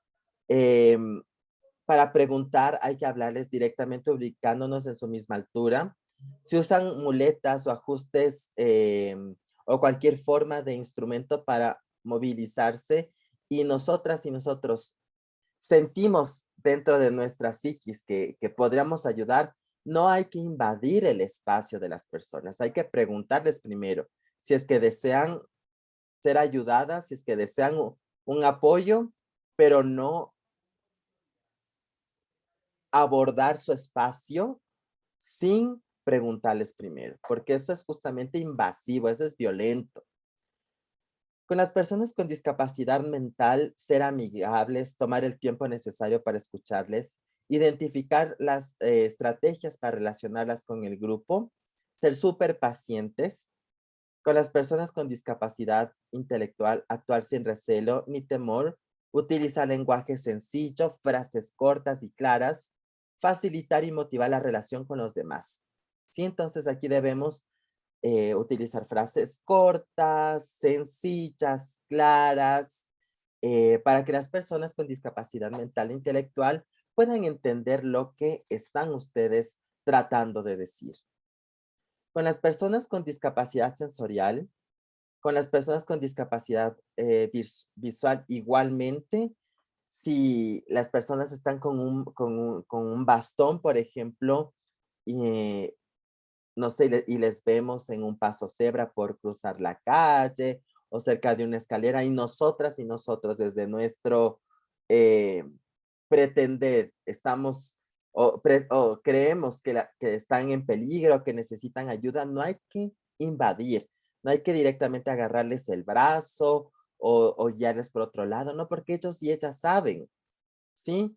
Para preguntar hay que hablarles directamente ubicándonos en su misma altura. Si usan muletas o ajustes o cualquier forma de instrumento para movilizarse, y nosotras y nosotros sentimos dentro de nuestra psiquis que podríamos ayudar, no hay que invadir el espacio de las personas. Hay que preguntarles primero si es que desean ser ayudadas, si es que desean un apoyo, pero no abordar su espacio sin preguntarles primero, porque eso es justamente invasivo, eso es violento. Con las personas con discapacidad mental, ser amigables, tomar el tiempo necesario para escucharles, identificar las estrategias para relacionarlas con el grupo, ser súper pacientes. Con las personas con discapacidad intelectual, actuar sin recelo ni temor, utilizar lenguaje sencillo, frases cortas y claras, facilitar y motivar la relación con los demás. ¿Sí? Entonces aquí debemos utilizar frases cortas, sencillas, claras, para que las personas con discapacidad mental e intelectual puedan entender lo que están ustedes tratando de decir. Con las personas con discapacidad sensorial, con las personas con discapacidad visual igualmente, si las personas están con un bastón, por ejemplo, y no sé, y les vemos en un paso cebra por cruzar la calle o cerca de una escalera, y nosotras y nosotros desde nuestro eh, pretender estamos o creemos que están en peligro, que necesitan ayuda, no hay que invadir, no hay que directamente agarrarles el brazo o guiarles por otro lado, no, porque ellos y ellas saben, ¿sí?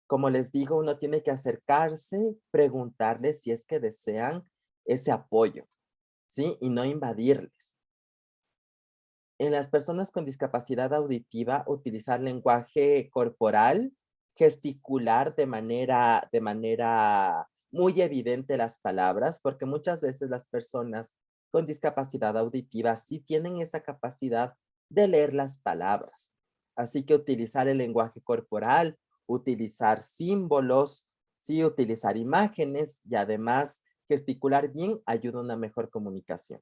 Como les digo, uno tiene que acercarse, preguntarles si es que desean ese apoyo, ¿sí? Y no invadirles. En las personas con discapacidad auditiva, utilizar lenguaje corporal, gesticular de manera muy evidente las palabras, porque muchas veces las personas con discapacidad auditiva sí tienen esa capacidad de leer las palabras. Así que utilizar el lenguaje corporal, utilizar símbolos, sí, utilizar imágenes y además gesticular bien ayuda a una mejor comunicación.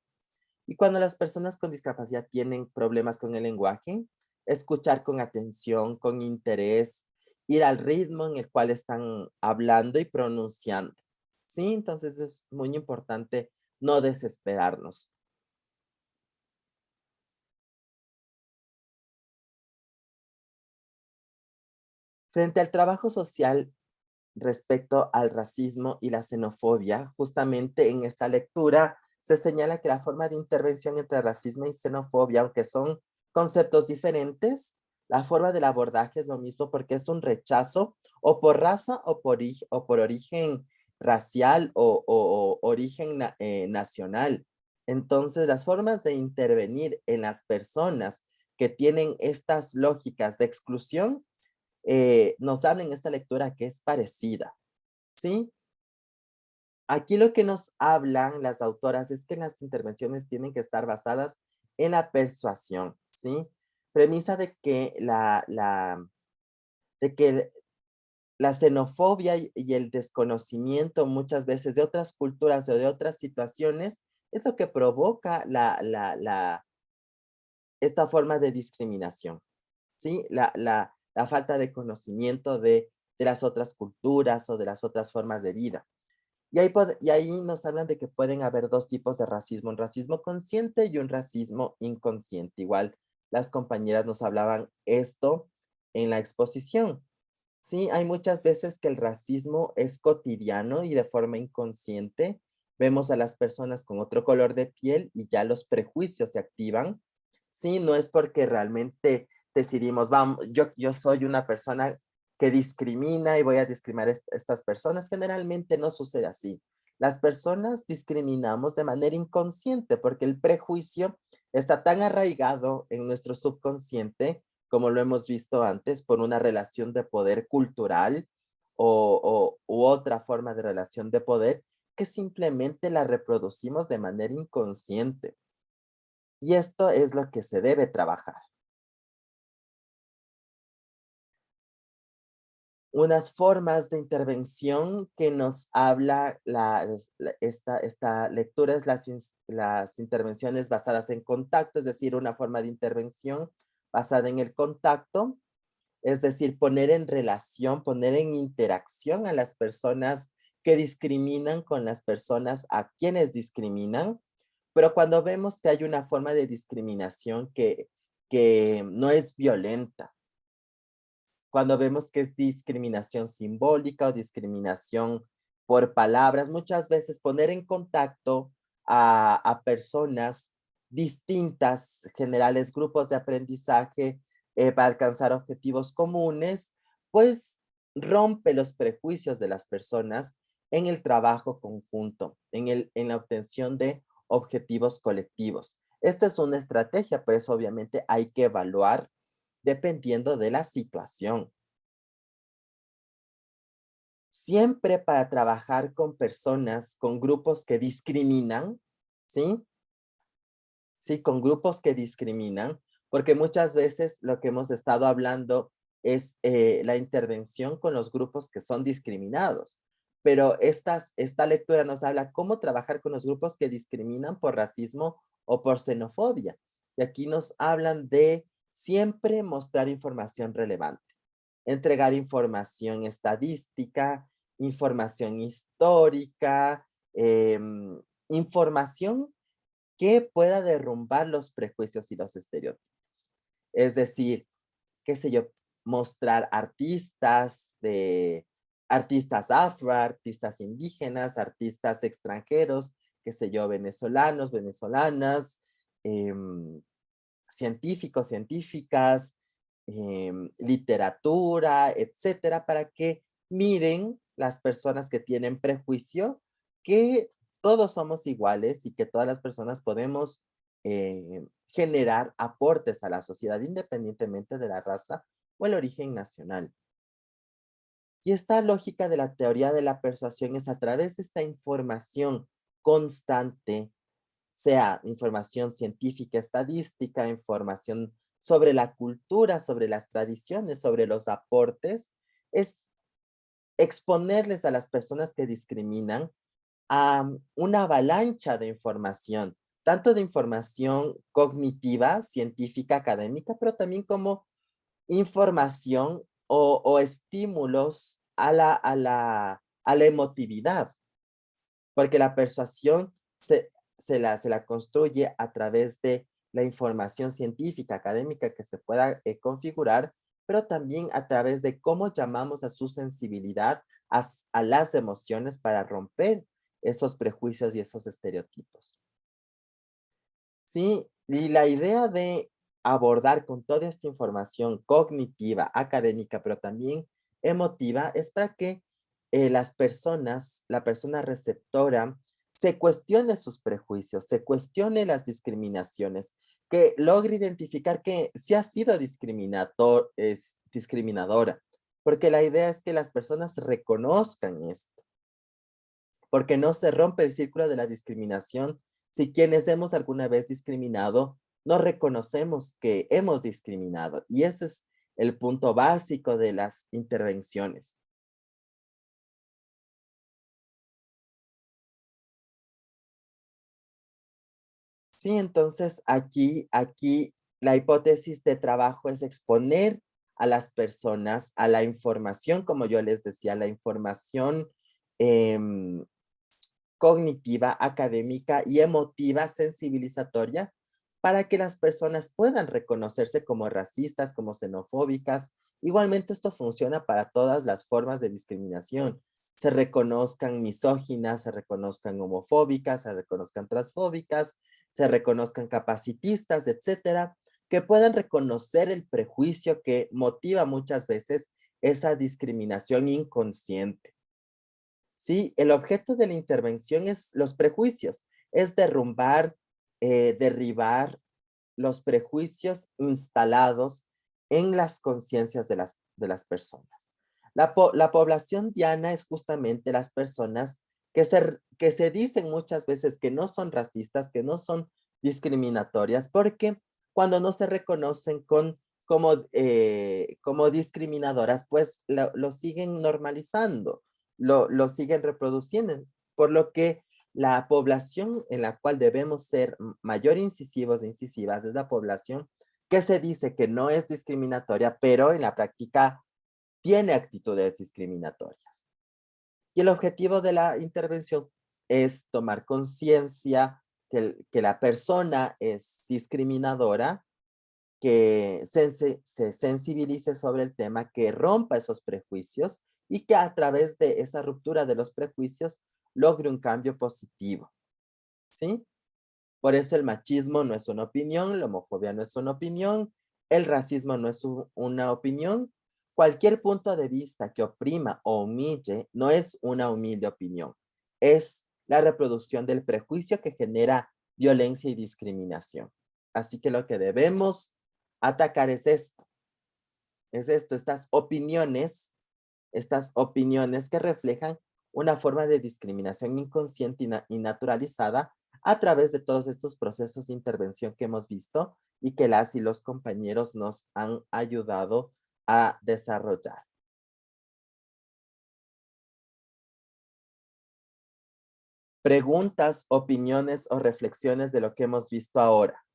Y cuando las personas con discapacidad tienen problemas con el lenguaje, escuchar con atención, con interés, ir al ritmo en el cual están hablando y pronunciando. ¿Sí? Entonces es muy importante no desesperarnos. Frente al trabajo social respecto al racismo y la xenofobia, justamente en esta lectura se señala que la forma de intervención entre racismo y xenofobia, aunque son conceptos diferentes, la forma del abordaje es lo mismo, porque es un rechazo o por raza o por origen racial o origen nacional. Entonces, las formas de intervenir en las personas que tienen estas lógicas de exclusión nos dan en esta lectura que es parecida, ¿sí? Aquí lo que nos hablan las autoras es que las intervenciones tienen que estar basadas en la persuasión, ¿sí? Premisa de que la xenofobia y el desconocimiento muchas veces de otras culturas o de otras situaciones es lo que provoca esta forma de discriminación, ¿sí? La la falta de conocimiento de las otras culturas o de las otras formas de vida. Y ahí nos hablan de que pueden haber dos tipos de racismo, un racismo consciente y un racismo inconsciente. Igual las compañeras nos hablaban esto en la exposición. Sí, hay muchas veces que el racismo es cotidiano y de forma inconsciente. Vemos a las personas con otro color de piel y ya los prejuicios se activan. Sí, no es porque realmente decidimos, vamos, yo soy una persona que discrimina y voy a discriminar a estas personas. Generalmente no sucede así. Las personas discriminamos de manera inconsciente porque el prejuicio está tan arraigado en nuestro subconsciente, como lo hemos visto antes, por una relación de poder cultural u otra forma de relación de poder, que simplemente la reproducimos de manera inconsciente. Y esto es lo que se debe trabajar. Unas formas de intervención que nos habla esta lectura es las intervenciones basadas en contacto, es decir, una forma de intervención basada en el contacto, es decir, poner en relación, poner en interacción a las personas que discriminan con las personas a quienes discriminan, pero cuando vemos que hay una forma de discriminación que no es violenta, cuando vemos que es discriminación simbólica o discriminación por palabras, muchas veces poner en contacto a personas distintas, generales grupos de aprendizaje para alcanzar objetivos comunes, pues rompe los prejuicios de las personas en el trabajo conjunto, en la obtención de objetivos colectivos. Esto es una estrategia, pero eso obviamente hay que evaluar dependiendo de la situación. Siempre para trabajar con personas, con grupos que discriminan, ¿sí? Sí, con grupos que discriminan, porque muchas veces lo que hemos estado hablando es la intervención con los grupos que son discriminados. Pero esta lectura nos habla cómo trabajar con los grupos que discriminan por racismo o por xenofobia. Y aquí nos hablan de siempre mostrar información relevante, entregar información estadística, información histórica, información que pueda derrumbar los prejuicios y los estereotipos. Es decir, qué sé yo, mostrar artistas afro, artistas indígenas, artistas extranjeros, qué sé yo, venezolanos, venezolanas, científicos, científicas, literatura, etcétera, para que miren las personas que tienen prejuicio que todos somos iguales y que todas las personas podemos generar aportes a la sociedad independientemente de la raza o el origen nacional. Y esta lógica de la teoría de la persuasión es a través de esta información constante, sea información científica, estadística, información sobre la cultura, sobre las tradiciones, sobre los aportes, es exponerles a las personas que discriminan a una avalancha de información, tanto de información cognitiva, científica, académica, pero también como información o estímulos a la emotividad, porque la persuasión se la construye a través de la información científica, académica que se pueda configurar, pero también a través de cómo llamamos a su sensibilidad, a las emociones para romper esos prejuicios y esos estereotipos. Sí, y la idea de abordar con toda esta información cognitiva, académica, pero también emotiva, es para que las personas, la persona receptora, se cuestione sus prejuicios, se cuestione las discriminaciones, que logre identificar que sí ha sido es discriminadora, porque la idea es que las personas reconozcan esto, porque no se rompe el círculo de la discriminación si quienes hemos alguna vez discriminado no reconocemos que hemos discriminado. Y ese es el punto básico de las intervenciones. Sí, entonces aquí la hipótesis de trabajo es exponer a las personas, a la información, como yo les decía, la información cognitiva, académica y emotiva, sensibilizatoria, para que las personas puedan reconocerse como racistas, como xenofóbicas. Igualmente esto funciona para todas las formas de discriminación. Se reconozcan misóginas, se reconozcan homofóbicas, se reconozcan transfóbicas, se reconozcan capacitistas, etcétera, que puedan reconocer el prejuicio que motiva muchas veces esa discriminación inconsciente. ¿Sí? El objeto de la intervención es los prejuicios, es derribar los prejuicios instalados en las conciencias de las personas. La población diana es justamente las personas que se dicen muchas veces que no son racistas, que no son discriminatorias, porque cuando no se reconocen como discriminadoras, pues lo siguen normalizando, lo siguen reproduciendo, por lo que la población en la cual debemos ser mayor incisivos e incisivas es la población que se dice que no es discriminatoria, pero en la práctica tiene actitudes discriminatorias. Y el objetivo de la intervención es tomar conciencia que la persona es discriminadora, que se sensibilice sobre el tema, que rompa esos prejuicios y que a través de esa ruptura de los prejuicios logre un cambio positivo, ¿sí? Por eso el machismo no es una opinión, la homofobia no es una opinión, el racismo no es una opinión. Cualquier punto de vista que oprima o humille no es una humilde opinión, es la reproducción del prejuicio que genera violencia y discriminación. Así que lo que debemos atacar es esto, estas opiniones que reflejan una forma de discriminación inconsciente y naturalizada a través de todos estos procesos de intervención que hemos visto y que las y los compañeros nos han ayudado a desarrollar. Preguntas, opiniones o reflexiones de lo que hemos visto ahora.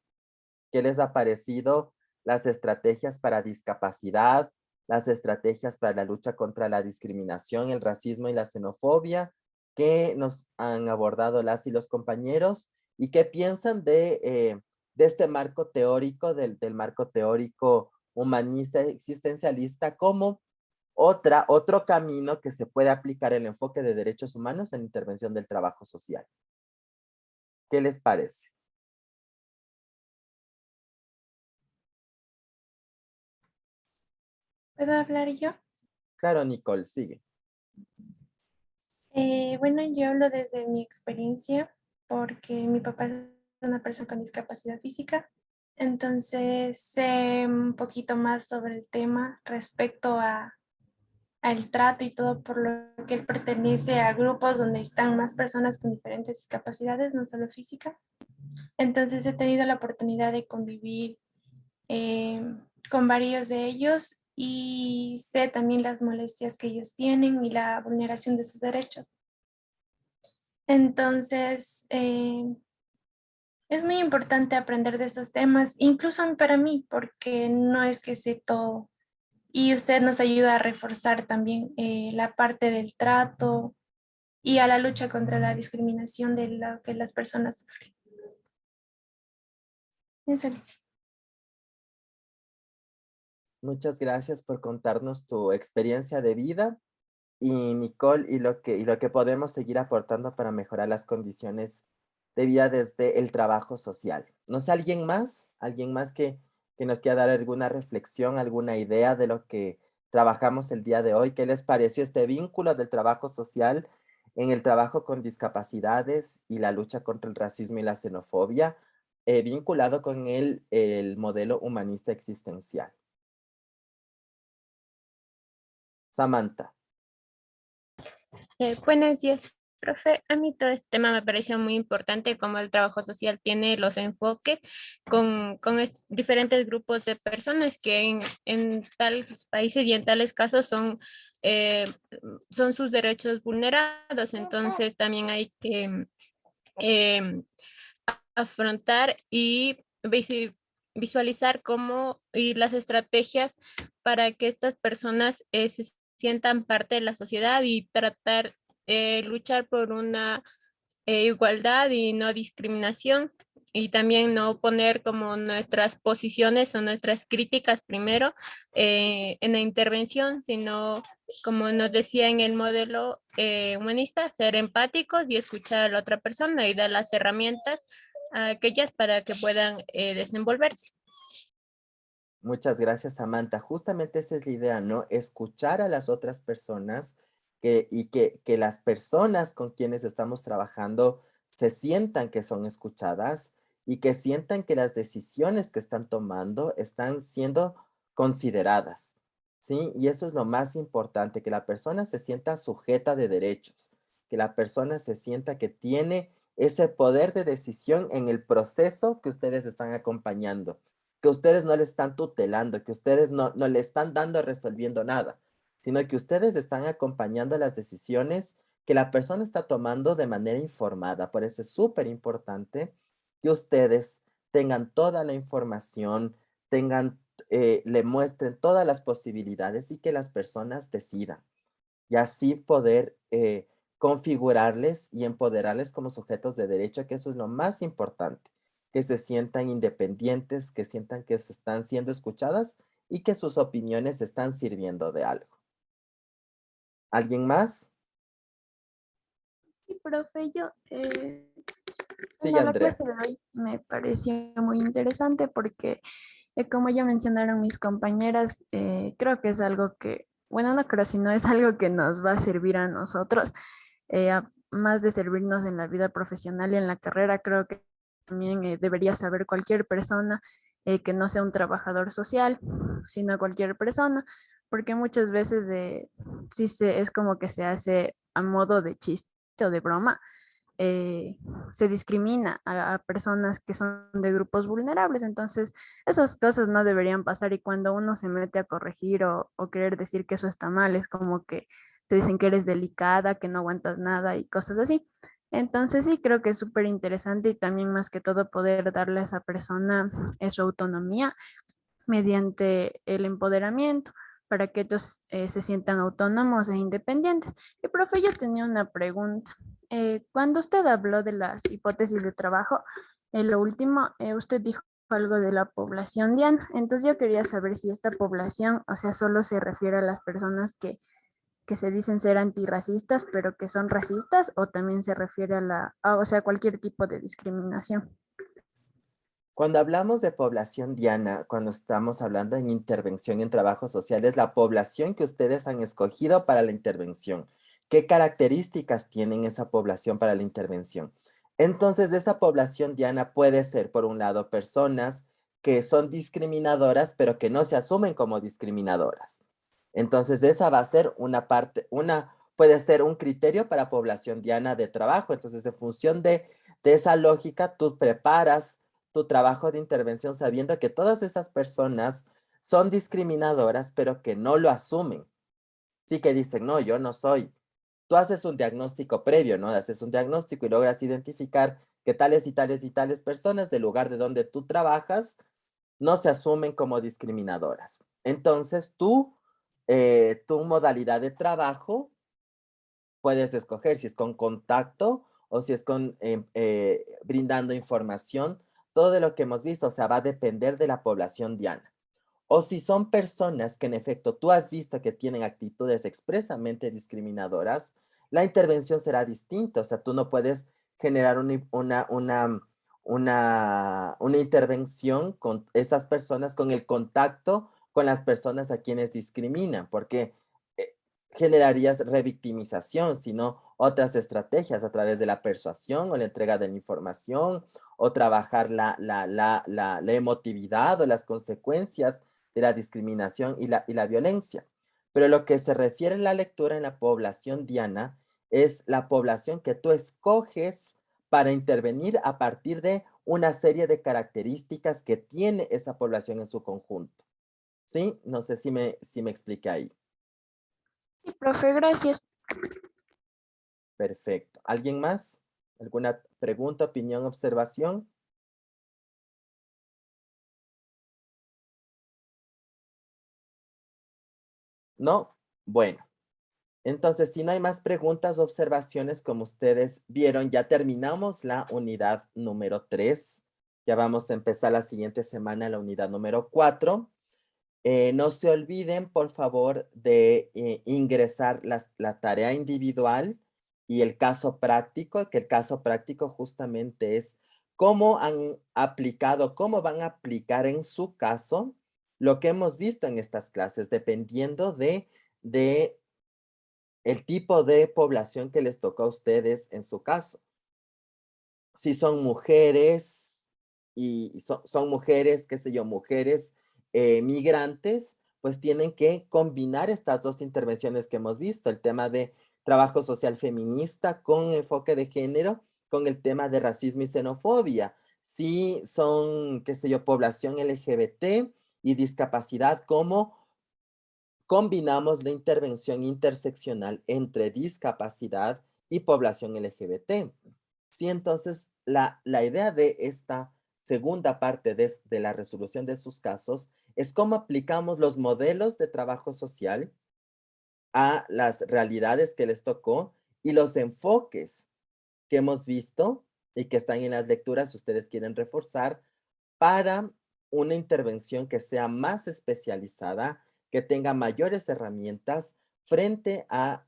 ¿Qué les ha parecido las estrategias para discapacidad, las estrategias para la lucha contra la discriminación, el racismo y la xenofobia que nos han abordado las y los compañeros? ¿Y qué piensan de este marco teórico, del marco teórico humanista existencialista como otro camino que se puede aplicar el enfoque de derechos humanos en intervención del trabajo social? ¿Qué les parece? ¿Puedo hablar yo? Claro, Nicole, sigue. Bueno, yo hablo desde mi experiencia porque mi papá es una persona con discapacidad física, entonces sé un poquito más sobre el tema respecto al trato y todo, por lo que él pertenece a grupos donde están más personas con diferentes discapacidades, no solo física. Entonces he tenido la oportunidad de convivir con varios de ellos y sé también las molestias que ellos tienen y la vulneración de sus derechos. Entonces, es muy importante aprender de estos temas, incluso para mí, porque no es que sé todo. Y usted nos ayuda a reforzar también la parte del trato y a la lucha contra la discriminación de lo que las personas sufren. Eso dice. Muchas gracias por contarnos tu experiencia de vida y Nicole, y lo que podemos seguir aportando para mejorar las condiciones de vida desde el trabajo social. ¿No sé, alguien más? ¿Alguien más que nos quiera dar alguna reflexión, alguna idea de lo que trabajamos el día de hoy? ¿Qué les pareció este vínculo del trabajo social en el trabajo con discapacidades y la lucha contra el racismo y la xenofobia, vinculado con el modelo humanista existencial? Samantha. Buenos días, profe. A mí todo este tema me pareció muy importante, como el trabajo social tiene los enfoques con diferentes grupos de personas que en tales países y en tales casos son sus derechos vulnerados. Entonces también hay que afrontar y visualizar cómo y las estrategias para que estas personas se sientan parte de la sociedad y tratar, luchar por una igualdad y no discriminación. Y también no poner como nuestras posiciones o nuestras críticas primero en la intervención, sino como nos decía en el modelo humanista, ser empáticos y escuchar a la otra persona y dar las herramientas a aquellas para que puedan desenvolverse. Muchas gracias, Samantha. Justamente esa es la idea, ¿no? Escuchar a las otras personas y que las personas con quienes estamos trabajando se sientan que son escuchadas y que sientan que las decisiones que están tomando están siendo consideradas, ¿sí? Y eso es lo más importante, que la persona se sienta sujeta de derechos, que la persona se sienta que tiene ese poder de decisión en el proceso que ustedes están acompañando, que ustedes no le están tutelando, que ustedes no le están dando resolviendo nada, sino que ustedes están acompañando las decisiones que la persona está tomando de manera informada. Por eso es súper importante que ustedes tengan toda la información, le muestren todas las posibilidades y que las personas decidan. Y así poder configurarles y empoderarles como sujetos de derecho, que eso es lo más importante, que se sientan independientes, que sientan que se están siendo escuchadas y que sus opiniones están sirviendo de algo. ¿Alguien más? Sí, profe, Sí, bueno, la Andrea. clase de hoy me pareció muy interesante porque, como ya mencionaron mis compañeras, creo que es algo que, bueno, no creo, sino es algo que nos va a servir a nosotros, más de servirnos en la vida profesional y en la carrera, creo que también debería saber cualquier persona que no sea un trabajador social, sino cualquier persona, porque muchas veces es como que se hace a modo de chiste o de broma, se discrimina a personas que son de grupos vulnerables. Entonces, esas cosas no deberían pasar y cuando uno se mete a corregir o querer decir que eso está mal, es como que te dicen que eres delicada, que no aguantas nada y cosas así. Entonces, sí, creo que es súper interesante y también más que todo poder darle a esa persona su autonomía mediante el empoderamiento para que ellos se sientan autónomos e independientes. Y profe, yo tenía una pregunta. Cuando usted habló de las hipótesis de trabajo, en lo último, usted dijo algo de la población diana. Entonces yo quería saber si esta población, o sea, solo se refiere a las personas que se dicen ser antirracistas, pero que son racistas, o también se refiere o sea, cualquier tipo de discriminación. Cuando hablamos de población diana, cuando estamos hablando en intervención en trabajo social, es la población que ustedes han escogido para la intervención. ¿Qué características tienen esa población para la intervención? Entonces, esa población diana puede ser, por un lado, personas que son discriminadoras, pero que no se asumen como discriminadoras. Entonces, esa va a ser puede ser un criterio para población diana de trabajo. Entonces, en función de esa lógica, tú preparas tu trabajo de intervención sabiendo que todas esas personas son discriminadoras, pero que no lo asumen. Sí que dicen, no, yo no soy. Tú haces un diagnóstico previo, ¿no? Haces un diagnóstico y logras identificar que tales y tales y tales personas del lugar de donde tú trabajas no se asumen como discriminadoras. Entonces, tu modalidad de trabajo puedes escoger si es con contacto o si es con brindando información, todo de lo que hemos visto, o sea, va a depender de la población diana. O si son personas que en efecto tú has visto que tienen actitudes expresamente discriminadoras, la intervención será distinta, o sea, tú no puedes generar una intervención con esas personas, con el contacto con las personas a quienes discriminan, porque generarías revictimización, sino otras estrategias a través de la persuasión o la entrega de la información o trabajar la emotividad o las consecuencias de la discriminación y la violencia. Pero lo que se refiere en la lectura en la población diana es la población que tú escoges para intervenir a partir de una serie de características que tiene esa población en su conjunto. ¿Sí? No sé si me expliqué ahí. Sí, profe, gracias. Perfecto. ¿Alguien más? ¿Alguna pregunta, opinión, observación? ¿No? Bueno. Entonces, si no hay más preguntas o observaciones, como ustedes vieron, ya terminamos la unidad número 3. Ya vamos a empezar la siguiente semana la unidad número 4. No se olviden, por favor, de ingresar la tarea individual y el caso práctico, que el caso práctico justamente es cómo han aplicado, cómo van a aplicar en su caso lo que hemos visto en estas clases, dependiendo de el tipo de población que les tocó a ustedes en su caso. Si son mujeres y son mujeres, qué sé yo, mujeres migrantes, pues tienen que combinar estas dos intervenciones que hemos visto, el tema de trabajo social feminista con enfoque de género, con el tema de racismo y xenofobia. Si son, qué sé yo, población LGBT y discapacidad, ¿cómo combinamos la intervención interseccional entre discapacidad y población LGBT? Sí, entonces la idea de esta segunda parte de la resolución de sus casos es cómo aplicamos los modelos de trabajo social a las realidades que les tocó y los enfoques que hemos visto y que están en las lecturas, si ustedes quieren reforzar, para una intervención que sea más especializada, que tenga mayores herramientas frente a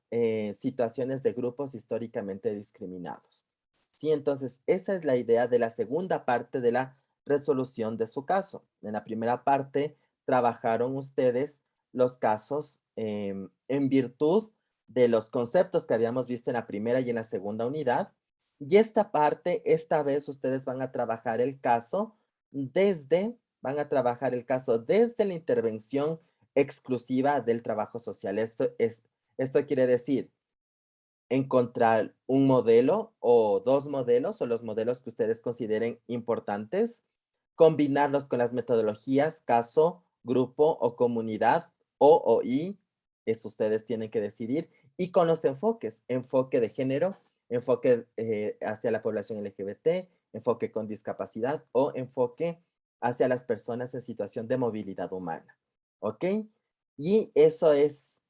situaciones de grupos históricamente discriminados. Sí, entonces esa es la idea de la segunda parte de la resolución de su caso. En la primera parte trabajaron ustedes los casos en virtud de los conceptos que habíamos visto en la primera y en la segunda unidad. Y esta parte, esta vez ustedes van a trabajar el caso desde la intervención exclusiva del trabajo social. Esto quiere decir encontrar un modelo o dos modelos o los modelos que ustedes consideren importantes, combinarlos con las metodologías, caso, grupo o comunidad o I, eso ustedes tienen que decidir, y con los enfoques, enfoque de género, enfoque hacia la población LGBT, enfoque con discapacidad o enfoque hacia las personas en situación de movilidad humana. ¿Ok? Y eso es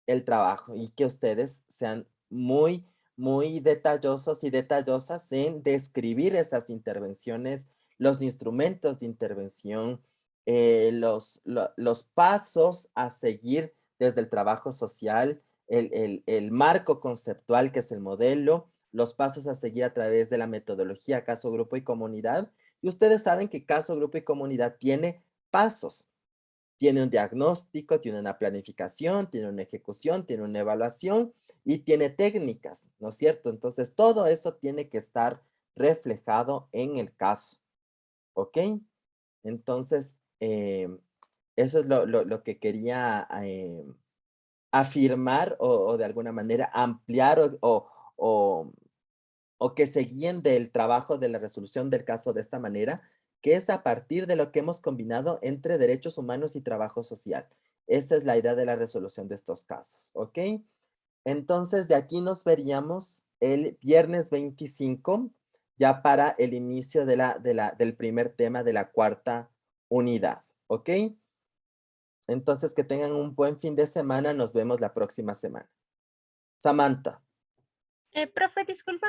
el trabajo y que ustedes sean muy, muy detallosos y detallosas en describir esas intervenciones, los instrumentos de intervención, los pasos a seguir desde el trabajo social, el marco conceptual que es el modelo, los pasos a seguir a través de la metodología caso, grupo y comunidad. Y ustedes saben que caso, grupo y comunidad tiene pasos. Tiene un diagnóstico, tiene una planificación, tiene una ejecución, tiene una evaluación y tiene técnicas, ¿no es cierto? Entonces, todo eso tiene que estar reflejado en el caso, ¿ok? Entonces, eso es lo que quería afirmar o de alguna manera ampliar o que se guíen del trabajo de la resolución del caso de esta manera, que es a partir de lo que hemos combinado entre derechos humanos y trabajo social. Esa es la idea de la resolución de estos casos, ¿ok? Entonces, de aquí nos veríamos el viernes 25, ya para el inicio del primer tema de la cuarta unidad, ¿ok? Entonces, que tengan un buen fin de semana. Nos vemos la próxima semana. Samantha. Profe, disculpa.